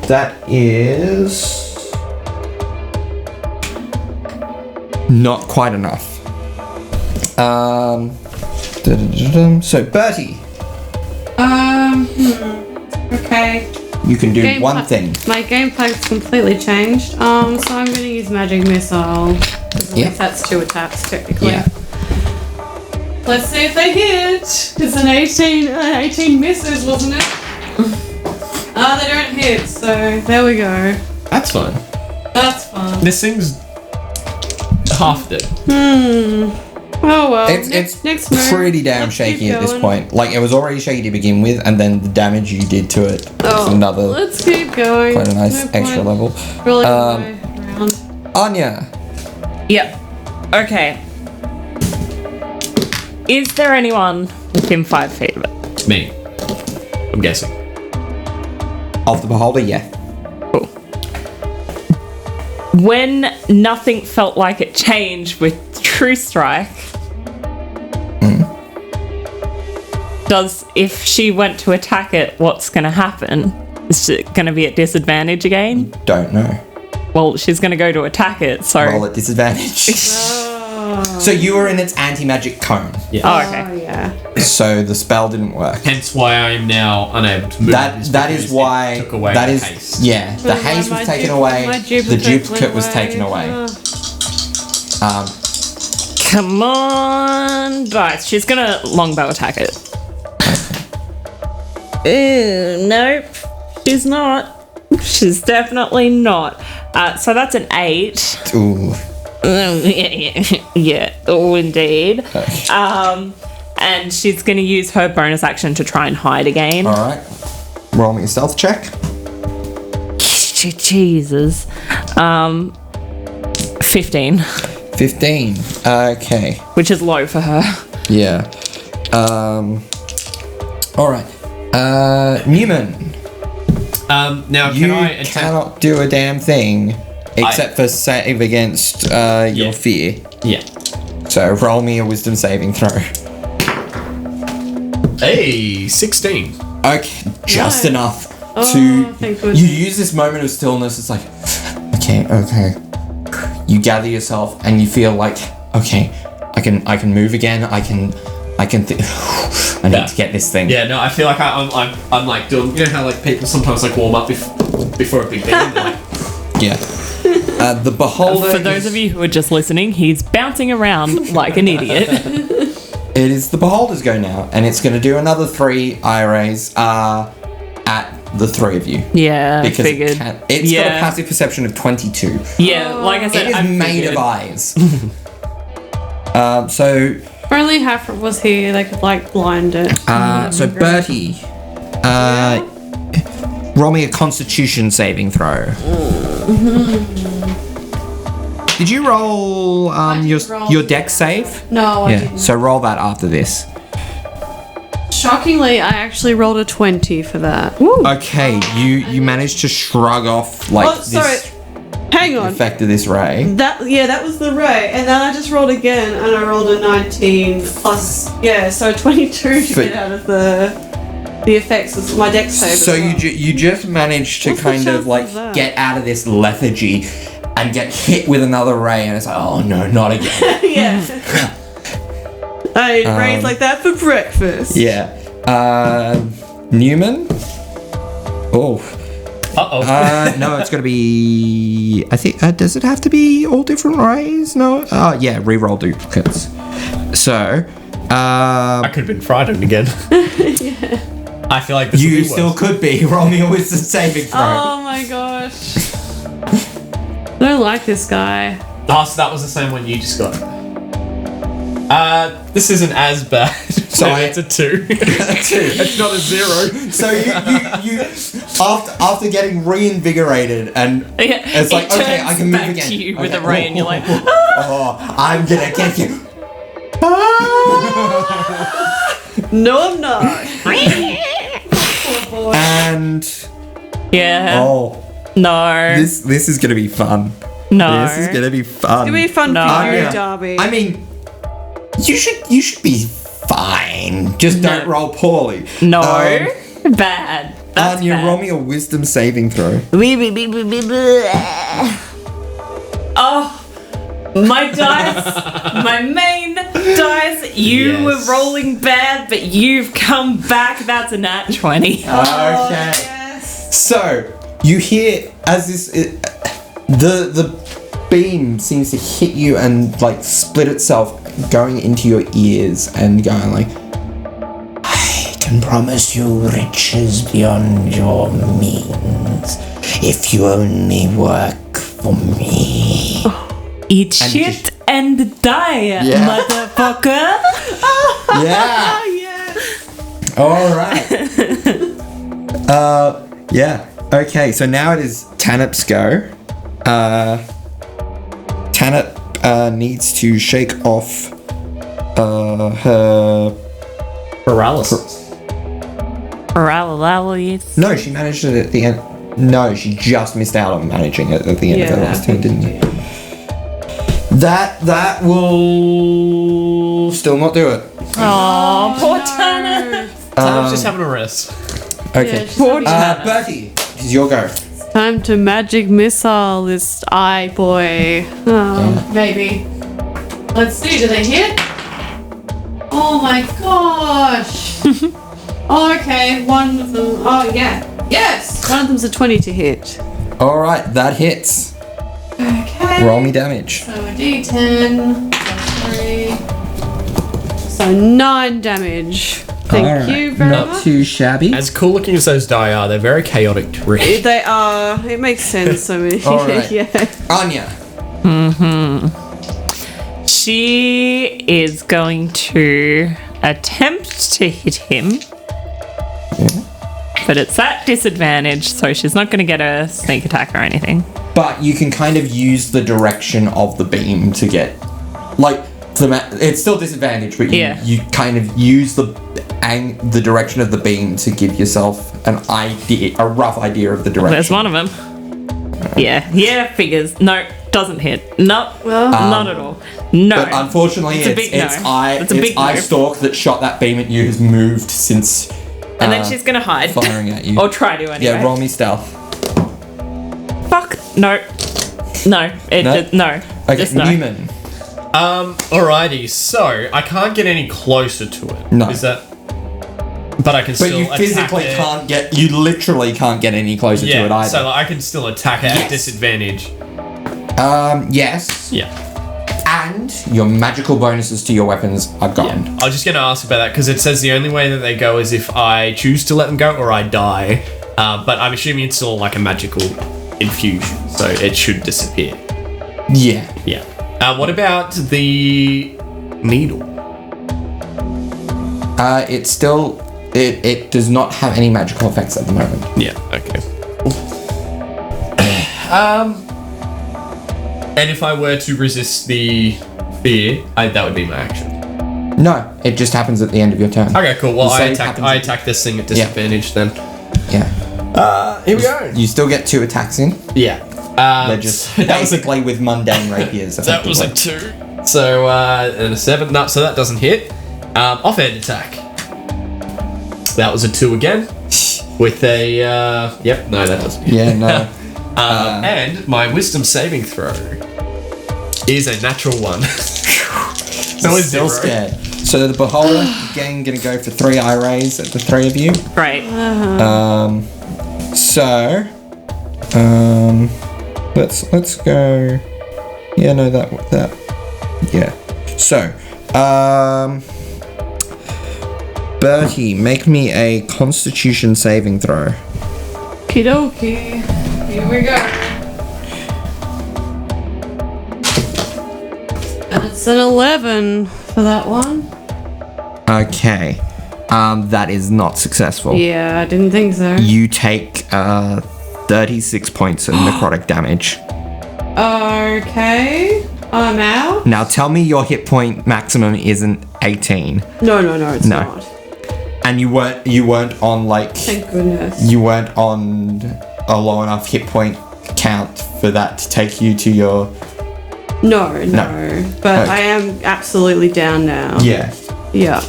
That is not quite enough. So Bertie, Okay. you can do Game one pla- thing. My game plan's completely changed. So I'm going to use Magic Missile. 'Cause at Yeah. least that's 2 attacks, technically. Yeah. Let's see if they hit. It's an 18 misses, wasn't it? They don't hit, so there we go. That's fine. That's fun. This thing's half dead. Oh well. It's next move. pretty damn Let's shaky keep at this going. point. Like, it was already shaky to begin with, and then the damage you did to it was another Let's keep going. quite a nice No extra point level. rolling my way around. Anya, Yep. Okay. Is there anyone within 5 feet of it? Me. I'm guessing. of the beholder, yeah. When nothing felt like it changed with True Strike, if she went to attack it, what's going to happen? Is it going to be at disadvantage again? Don't know. Well, she's going to go to attack it, so... Roll at disadvantage. So you were in its anti-magic cone. Yeah. Oh, okay. Oh yeah. So the spell didn't work. Hence why I am now unable to move. That is because why it took away that the is haste. yeah. The haste was taken away. My The duplicate was taken away. Come on, dice. She's going to longbow attack it. Nope. She's not. She's definitely not. So that's an 8. Ooh. Yeah. Oh, indeed. And she's going to use her bonus action to try and hide again. All right. Roll me a stealth check. Jesus. 15, 15. Okay. which is low for her. Yeah. All right. Neumann, Now, you can I attempt? cannot do a damn thing except for save against your fear. Yeah. So roll me a wisdom saving throw. Hey, 16. Okay, just Nice. enough Oh, thank goodness. you use this moment of stillness. It's like, okay. You gather yourself and you feel like, okay, I can move again. I can I can think. I need to get this thing. Yeah, no, I feel like I'm like doing. You know how like people sometimes like warm up before a big thing. And like, Yeah. The beholder. For those of you who are just listening, he's bouncing around like an idiot. It is the beholder's go now, and it's going to do another 3 IRAs at the 3 of you. Yeah, I Because figured. it's got a passive perception of 22. Yeah, like I said, It is I made figured. of eyes. So Only half was here. They could like blind it. so Bertie, roll me a Constitution saving throw. Did you roll your dex save? No, I didn't. So roll that after this. Shockingly, I actually rolled a 20 for that. Okay, you managed to shrug off like Oh, sorry. this Hang on. effect of this ray. That was the ray, and then I just rolled again, and I rolled a 19 plus so 22 to But- get out of the effects of my dex save. So as well. you just managed to What's the kind of chance like of that? get out of this lethargy and get hit with another ray, and it's like, oh no, not again. yeah. I ate rays like that for breakfast. Yeah. Neumann? Oh. No, it's gonna be. I think. Does it have to be all different rays? No. Oh, yeah. Reroll duplicates. So, I could have been frightened again. I feel like this would you be still worse. could be. Roll me a wisdom saving throw. Oh my gosh. I don't like this guy. Oh, so that was the same one you just got. This isn't as bad. So it's a 2. It's not a 0. So you after getting reinvigorated and it's like, It okay, turns I can move back again. to you with Okay. a ray, and you're like, Oh, I'm gonna get you. No, I'm not. And yeah, no, this is gonna be fun. no. This is gonna be fun. It'll be fun No. for you, Yeah. Darby. I mean, you should be fine. Just don't roll poorly. No, bad. That's Anya, bad. roll me a wisdom saving throw. Oh, my dice, my main dice. You Yes. were rolling bad, but you've come back. That's a nat 20. Oh, Okay. So you hear as the beam seems to hit you and like split itself, going into your ears and going like, I can promise you riches beyond your means if you only work for me. Eat shit and die, Yeah. motherfucker. Yeah. yes. All right. Yeah. Okay. So now it is Tanip's go. Tanip needs to shake off her. Paralysis. Paralysis. No, she managed it at the end. No, she just missed out on managing it at the end of her last turn, didn't you? That will still not do it. Oh, poor Tana. Tanip's just having a rest. Okay. Poor Tana. Bertie, it's your go. Time to magic missile this eye boy. Oh, maybe. Let's see, do they hit? Oh my gosh. Oh, okay, one of them. Oh, yeah. Yes! One of them's a 20 to hit. All right, that hits. Okay. Roll me damage. So a d10. So 9 damage. Thank All right, you very not much. too shabby. As cool looking as those die are, they're very chaotic to read. They are. It makes sense. I mean, All right. yeah. Anya. She is going to attempt to hit him. But it's at disadvantage, so she's not going to get a sneak attack or anything. But you can kind of use the direction of the beam to get, like, it's still disadvantage, but you kind of use the direction of the beam to give yourself a rough idea of the direction. There's one of them. Yeah, figures. No, doesn't hit. No, not at all. No. But unfortunately, It's a big no. It's a big eye no. stalk that shot that beam at you has moved since. And then she's going to hide. Firing at you. Or try to anyway. Yeah, roll me stealth. Fuck. No. No. No? No. Okay, Just no. Neumann. Alrighty, so I can't get any closer to it. No. Is that? But I can But still you attack physically it. can't get. You literally can't get any closer to it Yeah, either. so like, I can still attack it at Yes. disadvantage. Yes. Yeah. And your magical bonuses to your weapons are gone. I was just going to ask about that because it says the only way that they go is if I choose to let them go or I die. But I'm assuming it's all like a magical infusion, so it should disappear. Yeah. Yeah. What about the needle? It's still. It does not have any magical effects at the moment. Yeah. Okay. And if I were to resist the fear, that would be my action. No, it just happens at the end of your turn. Okay, cool. Well, The I save attack. happens I at- attack this thing at disadvantage then. Yeah. Here we go. You still get 2 attacks in. Yeah. They're just that was a basically with mundane rapiers. That was a 2. So, and a 7. No, so that doesn't hit. Offhand attack. That was a 2 again. With a, yep, no, that doesn't hit. Yeah, no. And my wisdom saving throw is a natural 1. So it's Still 0. scared. So the beholder again gonna go for 3 eye rays at the 3 of you. Right. So, let's go. Yeah, no, that. Yeah. So, Bertie, make me a Constitution saving throw. Okie dokie. Here we go. That's an 11 for that one. Okay. That is not successful. Yeah, I didn't think so. You take 36 points of necrotic damage. Okay. I'm out. Now tell me your hit point maximum isn't 18. No, it's No. not. And you weren't on like Thank goodness. you weren't on a low enough hit point count for that to take you to your No. But Okay. I am absolutely down now. Yeah. Yeah.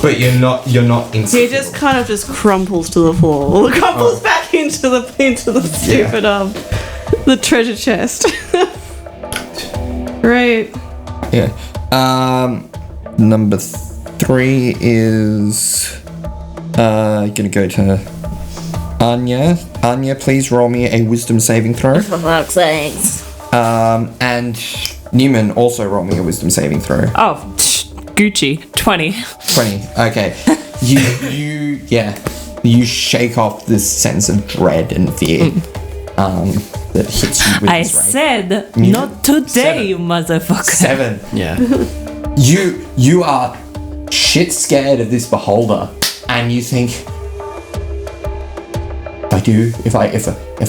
But you're not He just kind of just crumples to the floor. Crumples back into the stupid the treasure chest. Great. Yeah. Number 3 is gonna go to Anya. Anya, please roll me a wisdom saving throw. For fuck's sakes. And Neumann, also roll me a wisdom saving throw. Oh, Gucci. 20. 20. Okay. You shake off this sense of dread and fear that hits you with I this ray. said, not today, you motherfucker. 7. Yeah. You are shit scared of this beholder, and you think, if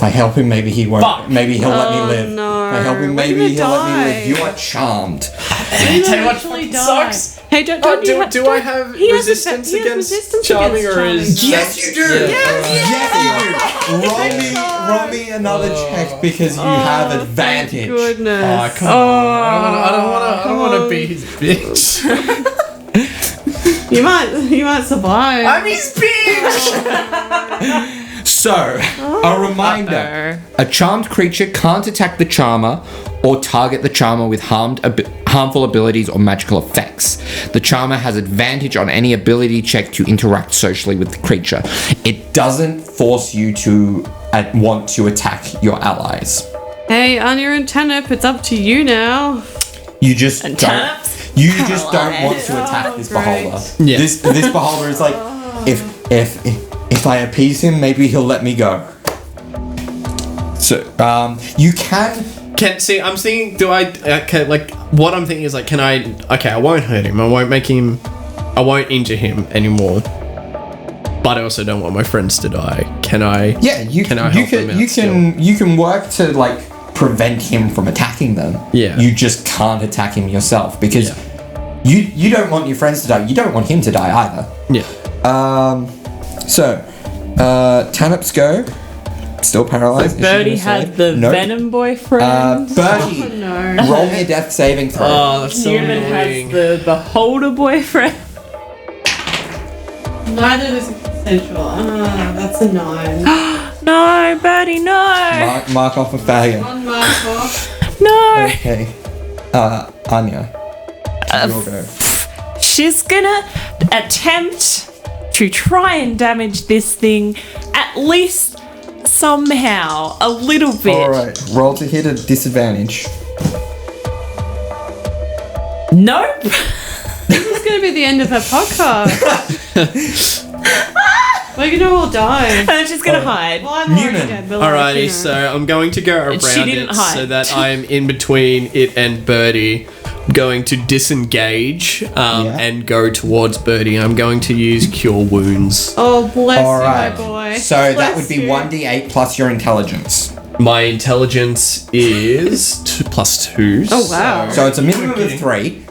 I help him, maybe he won't. Fuck. Maybe he'll let me live. no. If I help him, We're maybe gonna he'll let me live. die. You are charmed. Tell you what Actually fucking die. sucks. Hey, don't Oh, you do I have he has resistance he has against resistance charming against or is charming. Yes, you do. Yes, you do. Roll me another check because you have advantage. Goodness. Oh, come on. I don't want to be his bitch. You might survive. I'm his bitch. So, a reminder: a charmed creature can't attack the charmer or target the charmer with harmful abilities or magical effects. The charmer has advantage on any ability check to interact socially with the creature. It doesn't force you to want to attack your allies. Hey, Anya and Tanip, it's up to you now. You just don't. Taps? You just don't want to attack this great. beholder. Yeah. This beholder is like, if I appease him, maybe he'll let me go. So you can. See, I'm thinking, what I'm thinking is like, I won't hurt him. I won't injure him anymore. But I also don't want my friends to die. Can I? Yeah, you Can I you help can them out you can still? you can work to like prevent him from attacking them. Yeah. You just can't attack him yourself because you don't want your friends to die. You don't want him to die either. Yeah. So Tanip's go. Still paralyzed. Is she Birdie gonna had save? the Nope. venom boyfriend. Bertie, No. roll me a death saving throw. Oh, that's so Newman annoying. has the beholder boyfriend. Neither is consensual. That's a 9. No, Birdie, no. Mark off a failure. One mark off. No. Okay. Anya. Your go. She's gonna attempt to try and damage this thing at least somehow, a little bit. Alright, roll to hit at disadvantage. Nope. This is going to be the end of her podcast. We're going to all die. And she's gonna hide. Well, I'm already Newman. dead, but Alrighty, so I'm going to go around she didn't it hide. so that I'm in between it and Birdie. I'm going to disengage and go towards Birdie. I'm going to use Cure Wounds. Oh, bless Alright. you, my boy. So that Bless would be you. 1d8 plus your intelligence. My intelligence is +2. Oh, wow. So it's a minimum of 3.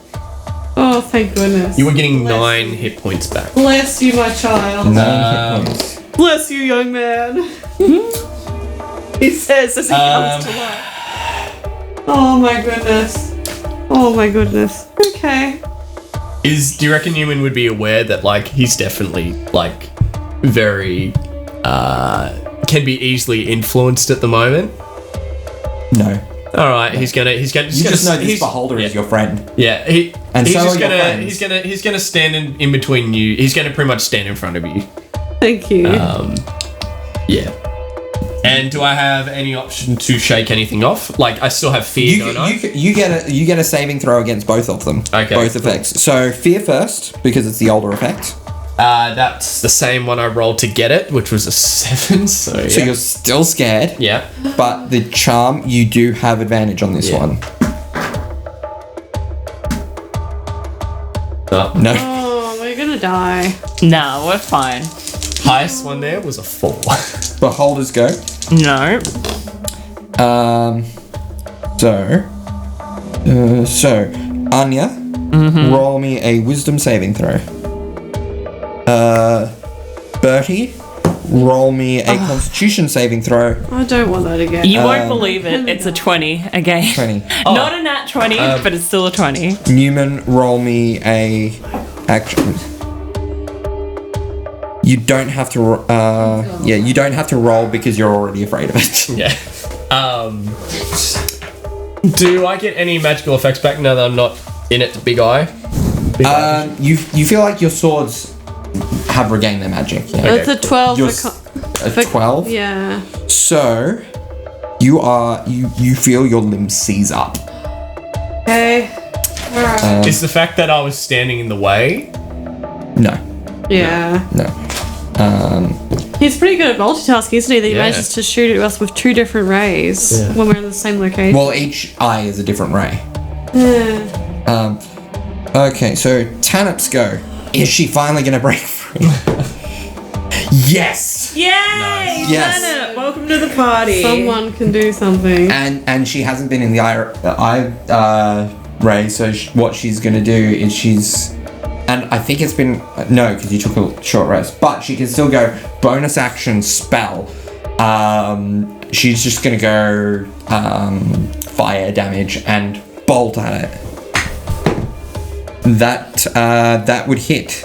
Oh, thank goodness. You are getting Bless 9 you. hit points back. Bless you, my child. 9 hit points. Bless you, young man. He says as he comes to life. Oh, my goodness. Oh, my goodness. Okay. Do you reckon Neumann would be aware that he's definitely very can be easily influenced at the moment? No. All right, he's gonna. You just know this beholder is your friend. Yeah, And he's so just are your gonna. friends. He's gonna stand in between you. He's gonna pretty much stand in front of you. Thank you. Yeah. And do I have any option to shake anything off? I still have fear, don't I? You get a saving throw against both of them. Okay, Both cool. effects. So fear first because it's the older effect. That's the same one I rolled to get it, which was a 7. So yeah. So you're still scared. Yeah. But the charm, you do have advantage on this Yeah. one. No. Oh, we're going to die. No, we're fine. Highest one there was a 4. Beholders go. No. So Anya, roll me a wisdom saving throw. Bertie, roll me a constitution saving throw. I don't want that again. You won't believe it. It's a 20 again. 20. Not a nat 20, but it's still a 20. Neumann, roll me a action. You don't have to. You don't have to roll because you're already afraid of it. Yeah. Do I get any magical effects back now that I'm not in it? Big Eye. You feel like your swords have regained their magic. Yeah. That's a 12 You're for... A 12. Yeah. So you feel your limbs seize up. Okay. Alright. Is the fact that I was standing in the way? No. Yeah. No. He's pretty good at multitasking, isn't he? That he Yeah. manages to shoot at us with 2 different rays when we're in the same location. Well, each eye is a different ray. Yeah. Okay, so Tanip's go. Is she finally gonna break free? Yes. Yay! Yes. Janet, welcome to the party. Someone can do something. And she hasn't been in the eye ray. So what she's gonna do is and I think it's been no, because you took a short rest. But she can still go bonus action spell. She's just gonna go fire damage and bolt at it. That would hit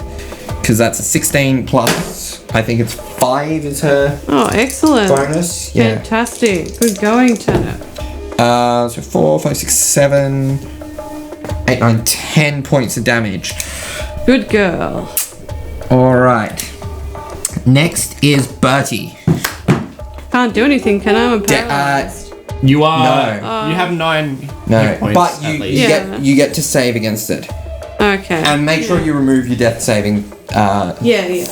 because that's a 16 plus. I think it's 5 is her Oh, excellent. bonus. Yeah. Fantastic. Good going, Turnip. So 4, 5, 6, 7, 8, 9, 10 points of damage. Good girl. All right. Next is Bertie. Can't do anything, can I? I'm De- paralyzed. You are. No. You have 9 No, hit points but at you least. Yeah. you get to save against it, Okay. and make sure you remove your death saving. Yeah,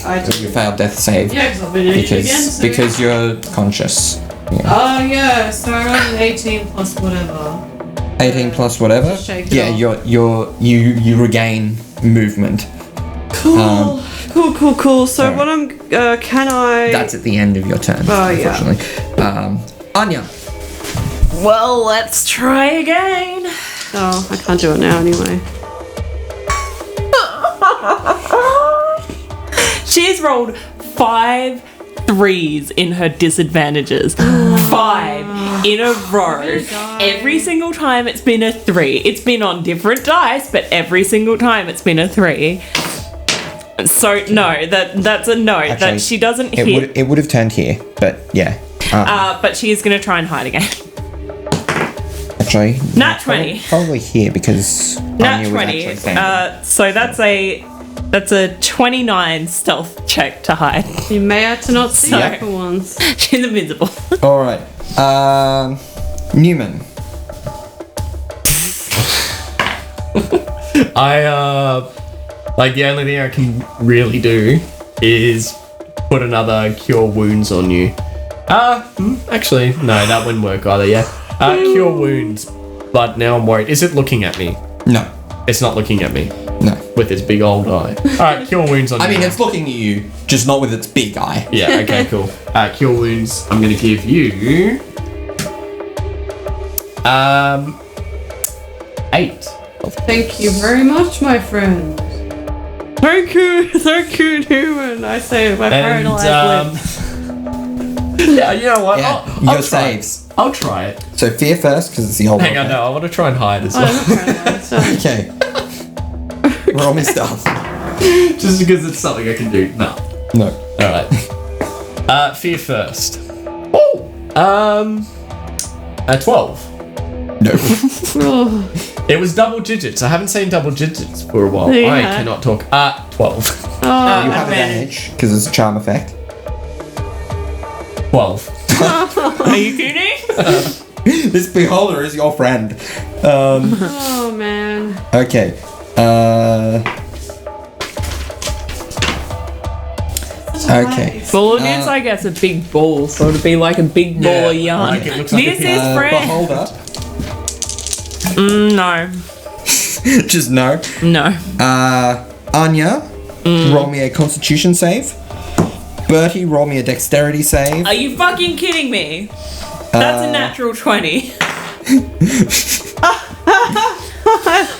I do. Your failed death save. Yeah, because I've been injured again. So because you're conscious. Oh, yeah. So I rolled an 18 plus whatever. 18 plus whatever. Shake it Yeah, off. you regain movement. Cool. Cool. So alright. what can I... That's at the end of your turn. Oh, yeah. Unfortunately. Anya. Well, let's try again. Oh, I can't do it now anyway. She's rolled 5 3s in her disadvantages. 5 in a row. die. Every single time it's been a 3. It's been on different dice, but every single time it's been a 3. So no, that's a no. Actually, that she doesn't hit. It would have turned here, but yeah. But she is going to try and hide again. Actually, Nat 20. Probably here because Nat Anya was 20. actually standing. So that's a 29 stealth check to hide. You may have to not see So- her for once. She's invisible. All right. Neumann. Like the only thing I can really do is put another cure wounds on you. Actually, no, that wouldn't work either. Yeah, cure wounds. But now I'm worried. Is it looking at me? No. It's not looking at me No. with its big old eye. All right, cure wounds on you. I mean, it's looking at you, just not with its big eye. Yeah. Okay. Cool. Cure wounds. I'm gonna give you 8. Thank you very much, my friend. Thank you, Neumann. I say my And paralyzed lips. yeah, you know what? Yeah, I'll your try saves. it. I'll try it. So fear first, because it's the old Hang one. on, no, I want to try and hide as I'm well. not paralyzed. Sorry. Okay. Roll me stuff. Just because it's something I can do. No. No. Alright. Fear first. Oh! 12. No. Oh, It was double digits. I haven't seen double digits for a while. Yeah. I cannot talk. 12. You have advantage, because it's a charm effect. 12. Are you kidding? This beholder is your friend. oh man. Okay. Okay. Well, it is, I guess, a big ball, so it'd be like a big ball of yarn. like it looks like This a big- is Fred. Beholder. No. Just no. No. Anya, roll me a constitution save. Bertie, roll me a dexterity save. Are you fucking kidding me? That's a natural 20.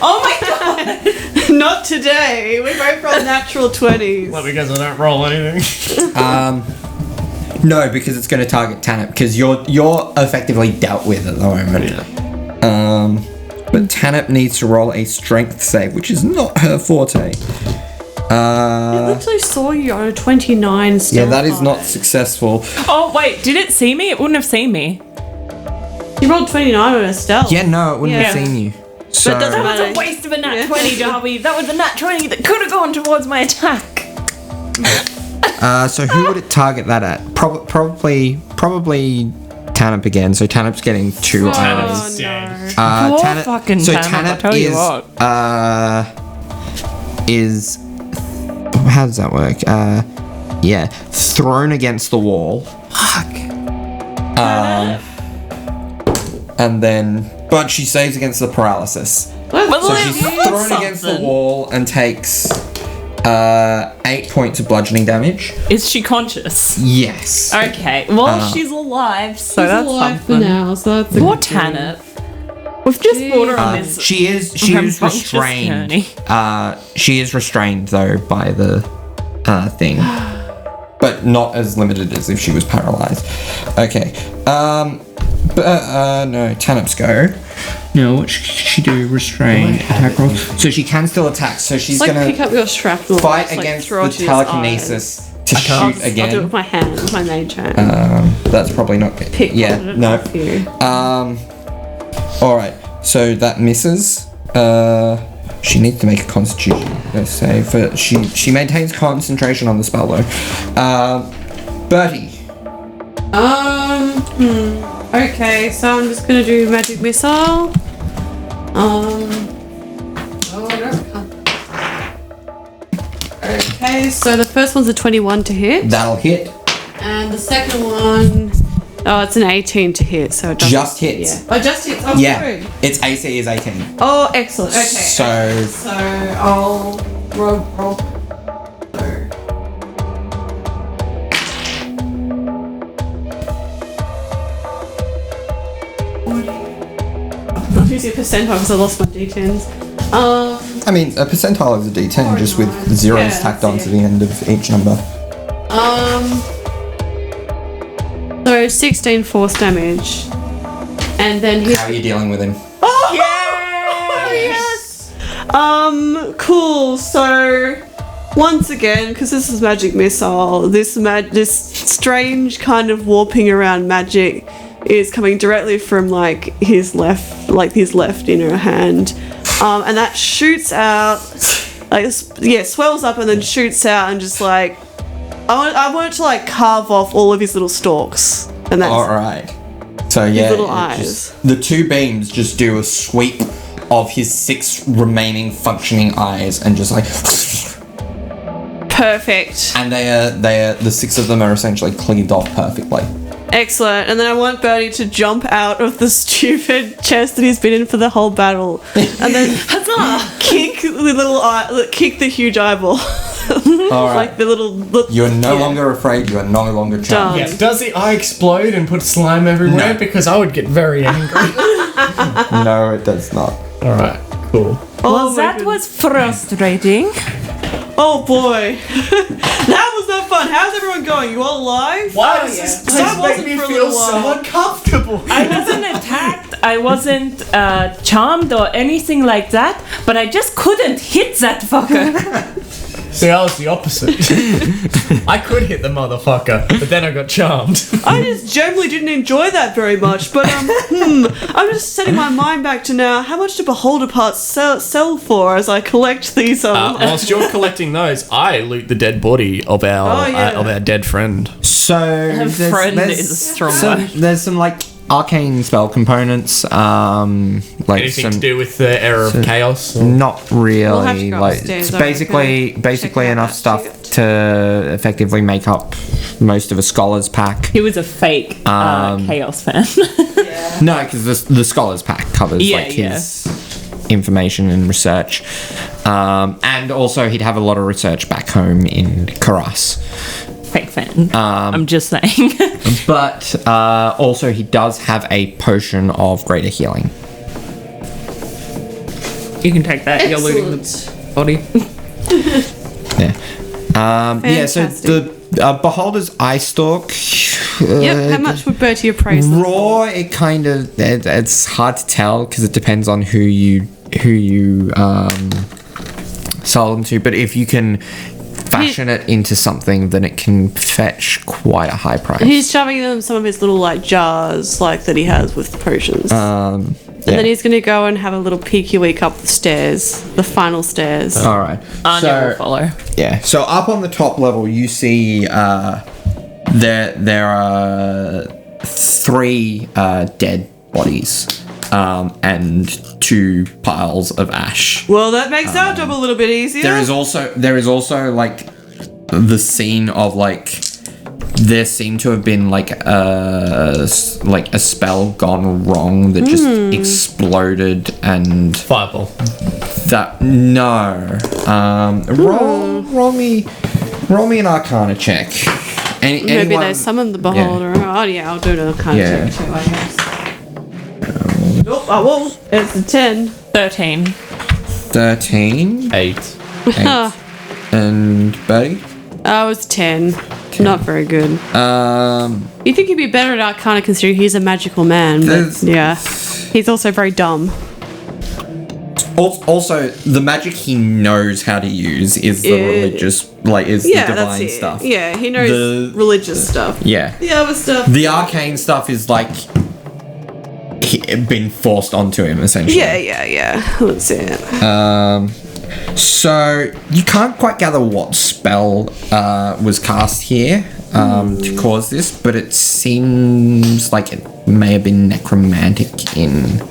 Oh my god! Not today. We both rolled natural 20s. Well, because I don't roll anything. No, because it's going to target Tanip, because you're effectively dealt with at the moment. But Tanip needs to roll a strength save, which is not her forte. I literally saw you on a 29 still. Yeah, that is not successful. Oh, wait, did it see me? It wouldn't have seen me. You rolled 29 on a stealth. Yeah, no, it wouldn't have Yeah. seen you. So, doesn't That matter. was a waste of a nat Yeah. 20, Darby. That was a nat 20 that could have gone towards my attack. so who would it target that at? Probably Tanip again. So Tanip's getting 2 eyes. Oh, no. Poor fucking so Tanip, I'll Tanip tell you what. Is how does that work? Yeah, thrown against the wall. Fuck. And then, but she saves against the paralysis. Well, So it she's was thrown against the something. wall and takes 8 points of bludgeoning damage. Is she conscious? Yes. Okay, well, she's alive, so She's that's alive something. for now, so that's a Poor good thing. Tanip. We've just brought her on this. She is rambunctious restrained. journey. She is restrained though by the thing, but not as limited as if she was paralyzed. Okay. No, Tanip's go. No, what should she do? Restrain, attack roll. So she can still attack. So she's Like gonna pick up your shrapnel. fight just, like, against throw the it to his eyes. telekinesis to shoot I'll do it again. with my hand, with my mage hand. That's probably not good. Pick Yeah, one no. off you. All right. So that misses. She needs to make a Constitution save, but she maintains concentration on the spell though. Bertie. Okay, so I'm just gonna do magic missile. Okay, so the first one's a 21 to hit, That'll hit. and the second one, oh, it's an 18 to hit, so it doesn't. Just hits. Yeah. Oh, just hits. Oh, Yeah. good. Its AC is 18. Oh, excellent. Okay. So So I'll roll. I'm using a percentile because I lost my d10s. I mean, a percentile is a D10 just with zeros Yeah, tacked that's onto it. the end of each number. So 16 force damage, and then his. How are you dealing with him? Oh yes. Cool. So once again, because this is magic missile, this strange kind of warping around magic is coming directly from like his left inner hand, and that shoots out, swells up and then shoots out, and just like I want it to like carve off all of his little stalks, and that's All right. So yeah, little eyes. the two beams just do a sweep of his 6 remaining functioning eyes, and just like, perfect. and they are the 6 of them are essentially cleaved off perfectly. Excellent. And then I want Bertie to jump out of the stupid chest that he's been in for the whole battle, and then kick the huge eyeball. All right. Like the little. You're no longer afraid. You are no longer charmed. Yeah. Does the eye explode and put slime everywhere? No. Because I would get very angry. No, it does not. All right. Cool. Well, my that goodness. was frustrating. Oh boy, that was not fun. How's everyone going? You all alive? Why does this That wasn't for a little while. uncomfortable? I wasn't attacked, I wasn't charmed or anything like that, but I just couldn't hit that fucker. See, I was the opposite. I could hit the motherfucker, but then I got charmed. I just generally didn't enjoy that very much, but I'm just setting my mind back to now. How much do beholder parts sell for as I collect these? Whilst you're collecting those, I loot the dead body of our dead friend. So friend is a strong word. There's some like arcane spell components. Like Anything to do with the era of chaos? Or? Not We'll have to really. go Like upstairs, it's I basically Check out enough that stuff shit. to effectively make up most of a scholar's pack. He was a fake Chaos fan. No, because the scholar's pack covers Yeah, like his information and research, and also he'd have a lot of research back home in Karas. Fake fan. I'm just saying. But also he does have a potion of greater healing. You can take that. You're looting the body. Yeah. So the Beholder's Eye Stalk. Yep. How much would Bertie appraise them? Raw, it's hard to tell because it depends on who you sell them to. But if you can fashion it into something, then it can fetch quite a high price. He's shoving them some of his little like jars like that he has with the potions. And then he's going to go and have a little peeky week up the stairs, the final stairs. All right. Anya will follow. Yeah. So up on the top level, you see there are 3 dead bodies and 2 piles of ash. Well, that makes our job a little bit easier. There is also like the scene of like there seemed to have been like a spell gone wrong that just exploded and Fireball. roll me an Arcana check. Maybe they summoned the beholder. Yeah. Oh yeah, I'll do it. Kind Yeah. of check too, I guess. Nope, I won't. It's a 10. 13. 13 8. and Betty. I was 10. Not very good. You think he'd be better at Arcana considering he's a magical man, but yeah. He's also very dumb. Also, the magic he knows how to use is the religious, the divine stuff. Yeah, he knows The- religious stuff. Yeah. The other stuff. The arcane stuff is like been forced onto him essentially. Yeah. Let's see it. So you can't quite gather what spell was cast here to cause this, but it seems like it may have been necromantic in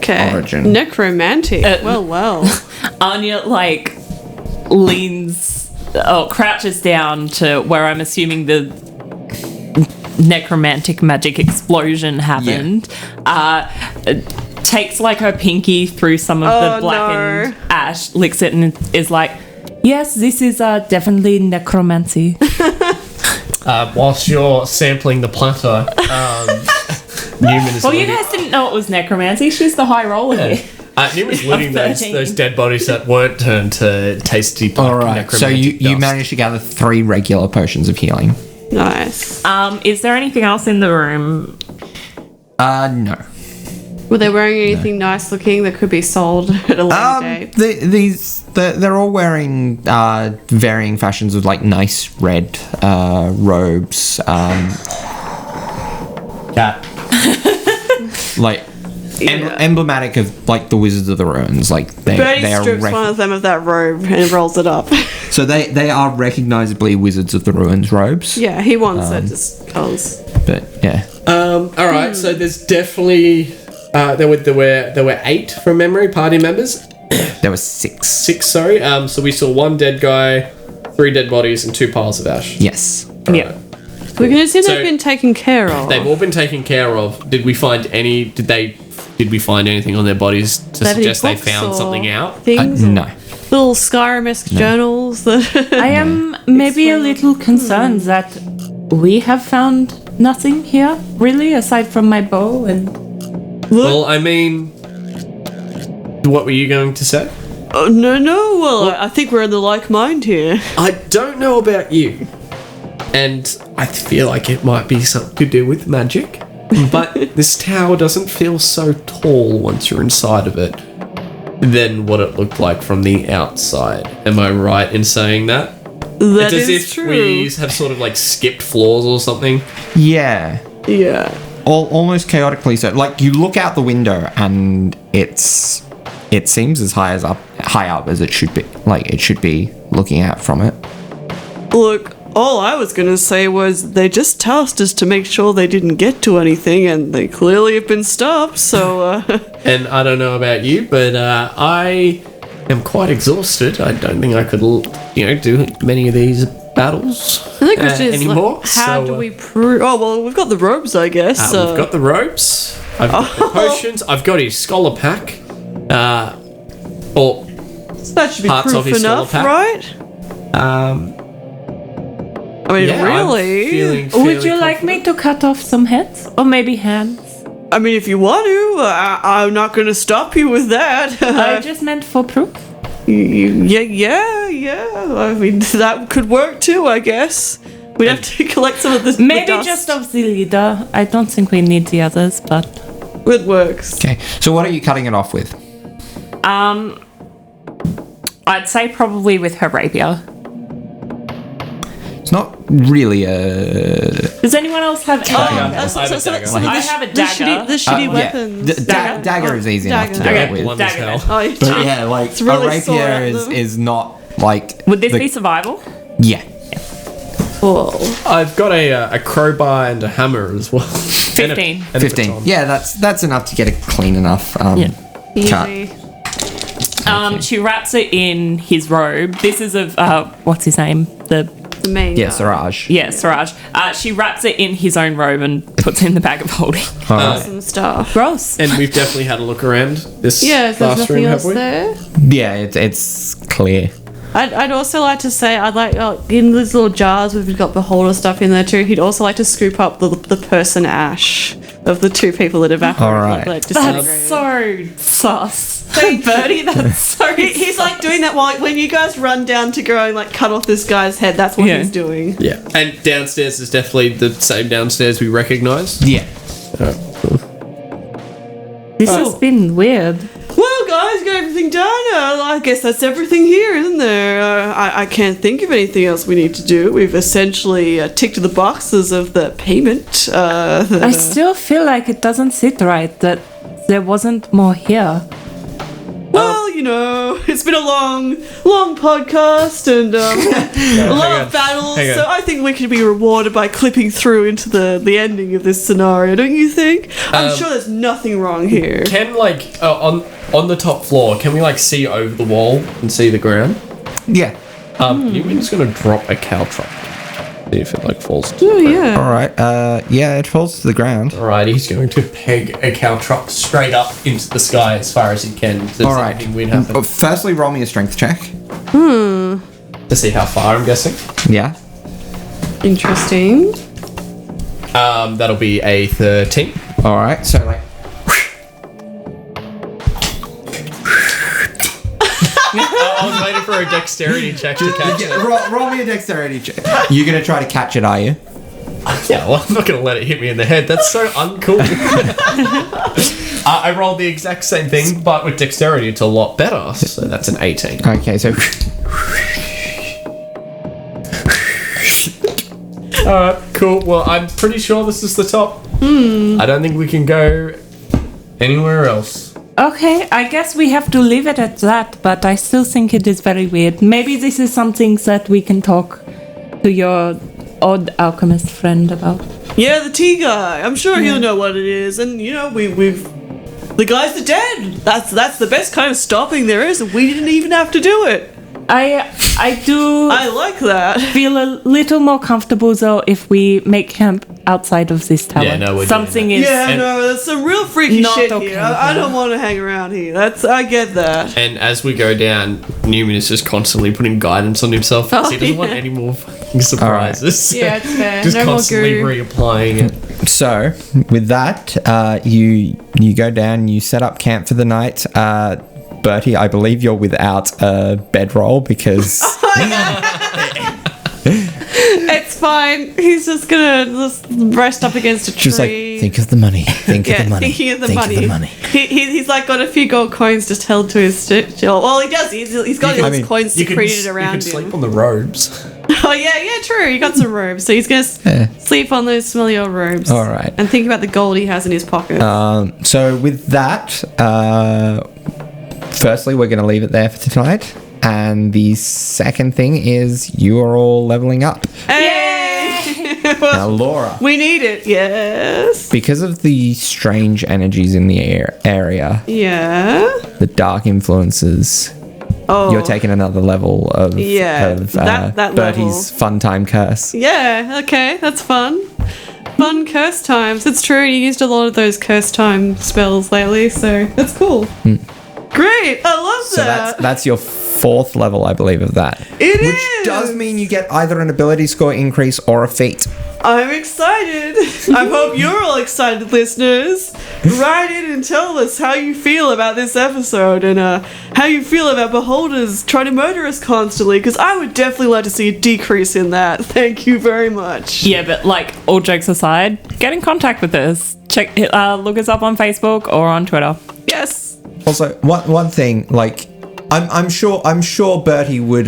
origin. Necromantic. Well. Anya crouches down to where I'm assuming the necromantic magic explosion happened. Takes like her pinky through some of the blackened ash, licks it, and is like, "Yes, this is definitely necromancy." Whilst you're sampling the platter, Newman is. Well, you guys didn't know it was necromancy. She's the high roller here. Newman's looting those 13. dead bodies that weren't turned to tasty. All right. So you dust. managed to gather 3 regular potions of healing. Nice. Is there anything else in the room? No. Were they wearing anything nice looking that could be sold at a later date? They're all wearing varying fashions of like nice red robes. Cat. like emblematic of like the Wizards of the Ruins. Like they are strips one of them of that robe and rolls it up. So they are recognizably Wizards of the Ruins robes. Yeah, he wants it just cause. But yeah. All right, so there's definitely there were 8 from memory party members. There was 6. 6, sorry. So we saw 1 dead guy, 3 dead bodies, and 2 piles of ash. Yes. Yeah. We're gonna see So- they've been taken care of. They've all been taken care of. Did we find any? Did we find anything on their bodies to Have any suggest they books found or something out? Things, No. little Skyrim-esque journals. That I am maybe a little concerned that we have found nothing here, really, aside from my bow and. Well, I mean, what were you going to say? Oh, no. Well, I think we're in the like mind here. I don't know about you, and I feel like it might be something to do with magic. But this tower doesn't feel so tall once you're inside of it than what it looked like from the outside. Am I right in saying that? That It's as is if true. we have sort of like skipped floors or something. Yeah. Yeah. Almost chaotically so. Like you look out the window and it seems as high up as it should be. Like it should be looking out from it. Look, all I was going to say was they just tasked us to make sure they didn't get to anything, and they clearly have been stopped, so... And I don't know about you, but I am quite exhausted. I don't think I could, do many of these battles I think it's just anymore. like, how So, do we prove... Oh, well, we've got the robes, I guess. We've got the ropes. I've got the potions. I've got his scholar pack. Or that should be parts of proof his enough, skull right? I mean, yeah, really? I'm feeling Would you like me to cut off some heads? Or maybe hands? I mean, if you want to, I'm not going to stop you with that. I just meant for proof. Yeah. I mean, that could work too, I guess. We'd have to collect some of the Maybe dust. just of the leader. I don't think we need the others, but... It works. Okay. So what are you cutting it off with? I'd say probably with her rapier. It's not really a. Does anyone else have any? I have a dagger. I have a The dagger. shitty Yeah. weapons. Dagger is easy enough to do Dagger. it with. Blunt as Dagger. hell. Oh, yeah. But yeah, like It's really a sore rapier at them. is not like. Would this the- be survival? Yeah. Cool. I've got a crowbar and a hammer as well. 15. And a 15. baton. Yeah, that's enough to get it clean enough. Cut. Easy. She wraps it in his robe. This is of what's his name? The main Yeah, guy. Siraj. Yeah, Siraj. She wraps it in his own robe and puts it in the bag of holding. Some stuff. Gross. And we've definitely had a look around this Yeah, so there's last nothing room, else have we? there. Yeah, it's clear. I'd also like to say, I'd like, in these little jars, we've got beholder stuff in there too. He'd also like to scoop up the person ash of the 2 people that evaporated. All right. Like, That's so sus. Bertie, that's so He's like doing that while when you guys run down to go and like cut off this guy's head. That's what Yeah. he's doing. Yeah. And downstairs is definitely the same downstairs we recognise. Yeah. This has been weird. Well, guys, got everything done. I guess that's everything here, isn't there? I can't think of anything else we need to do. We've essentially ticked the boxes of the payment. I still feel like it doesn't sit right that there wasn't more here. Well, it's been a long podcast and a lot of battles, hang on. so I think we could be rewarded by clipping through into the ending of this scenario, don't you think? I'm sure there's nothing wrong here. Can on the top floor, can we see over the wall and see the ground? Yeah. Newman's gonna drop a cow trap. See if it falls. Oh, yeah. All right. Yeah, it falls to the ground. Alright, he's going to peg a cow trap straight up into the sky as far as he can. If there's All right. anything weird happen. Firstly, roll me a strength check. To see how far, I'm guessing. Yeah. Interesting. That'll be a 13. All right. So I was waiting for a dexterity check to catch it. roll me a dexterity check. You're gonna try to catch it, are you? Yeah, well, I'm not going to let it hit me in the head. That's so uncool. I rolled the exact same thing, but with dexterity, it's a lot better. So that's an 18. Okay. So. Alright, Cool. Well, I'm pretty sure this is the top. I don't think we can go anywhere else. Okay, I guess we have to leave it at that, but I still think it is very weird. Maybe this is something that we can talk to your odd alchemist friend about. Yeah, the tea guy. I'm sure he'll know what it is. And, you know, we've... The guys are dead. That's the best kind of stopping there is. We didn't even have to do it. I do I like that. feel a little more comfortable, though, if we make camp outside of this tower. Yeah, no, we're doing Something that. is... Yeah, no, that's some real freaky Not shit okay here. with I that. don't want to hang around here. I get that. And as we go down, Neumann is just constantly putting guidance on himself because he doesn't want any more fucking surprises. Yeah, it's fair. Just No more constantly goo. reapplying it. So, with that, you go down, you set up camp for the night. Bertie, I believe you're without a bedroll because... It's fine. He's just gonna just rest up against a tree. Just like, think of the money. Think of the money. thinking of the think money. Of the money. He's like got a few gold coins just held to his still. Well, he does. He's got I his mean, coins secreted around you can him. sleep on the robes. Oh yeah, true. He got some robes, so he's gonna sleep on those smelly old robes. All right. And think about the gold he has in his pocket. So with that, firstly, we're going to leave it there for tonight. And the second thing is you are all leveling up. Hey! Now, Laura, We need it. Yes. because of the strange energies in the area, Yeah. the dark influences, Oh. you're taking another level of, that Bertie's fun time curse. Yeah. Okay. That's fun. Fun curse times. It's true. You used a lot of those curse time spells lately, so that's cool. Great. I love So that. that's your fourth level, I believe, of that. It Which is. does mean you get either an ability score increase or a feat. I'm excited. I hope you're all excited, listeners. Write in and tell us how you feel about this episode and how you feel about beholders trying to murder us constantly, because I would definitely like to see a decrease in that. Thank you very much. Yeah, but like all jokes aside, get in contact with us. Look us up on Facebook or on Twitter. Yes. Also, one thing, like, I'm sure Bertie would,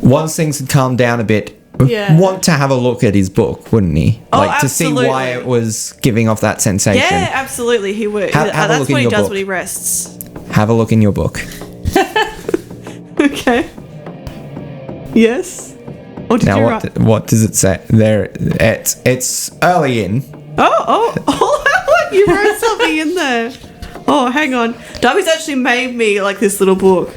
once things had calmed down a bit, Yeah. want to have a look at his book, wouldn't he? Oh, Like, to see why absolutely. it was giving off that sensation. Yeah, absolutely. He would. Have a That's look in what he your does book. when he rests. Have a look in your book. Okay. Yes. Or did Now, you what write? what does it say? There, it's early in. Oh, you wrote something in there. Oh, hang on. Darby's actually made me like this little book.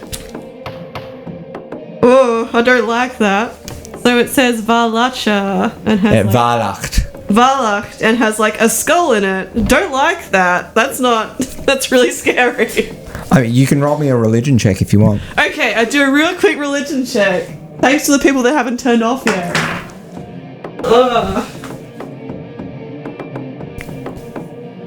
Oh, I don't like that. So it says Valacha and has like, Valacht. Valacht and has like a skull in it. Don't like that. That's really scary. I mean, you can roll me a religion check if you want. Okay, I do a real quick religion check. Thanks to the people that haven't turned off yet.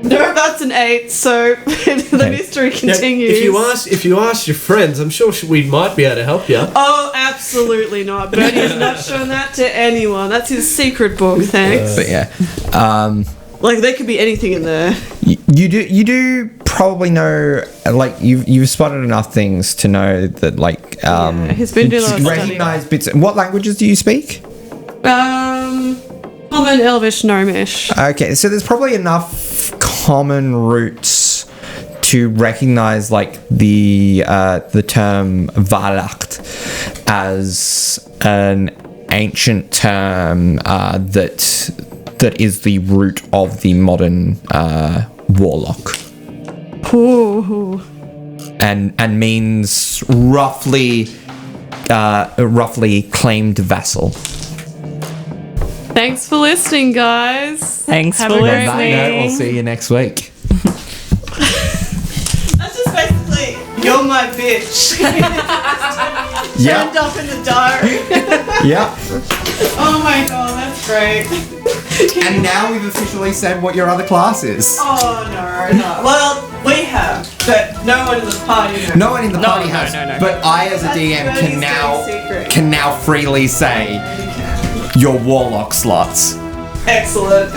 No, that's an 8, so the mystery continues. If you ask your friends, I'm sure we might be able to help you. Oh, absolutely not. Bertie has not shown that to anyone. That's his secret book, thanks. But yeah, Like, there could be anything in there. you do probably know, like, you've spotted enough things to know that, like, he's been doing a lot of studying. recognize bits. What languages do you speak? Common, Elvish, Gnomish. Okay, so there's probably enough common roots to recognize, like, the term Valacht as an ancient term that is the root of the modern warlock, Ooh. and means roughly claimed vassal. Thanks for listening, guys. Thanks Have for a On great that week. note, we'll see you next week. That's just basically, you're my bitch. Yeah, Turned up in the diary. yeah. Oh my god, that's great. And now we've officially said what your other class is. Oh no. Well, we have, but no one in the party knows. No one in the party has, no. but I, as a That's DM, Bertie's secret. can now freely say your warlock slots. Excellent.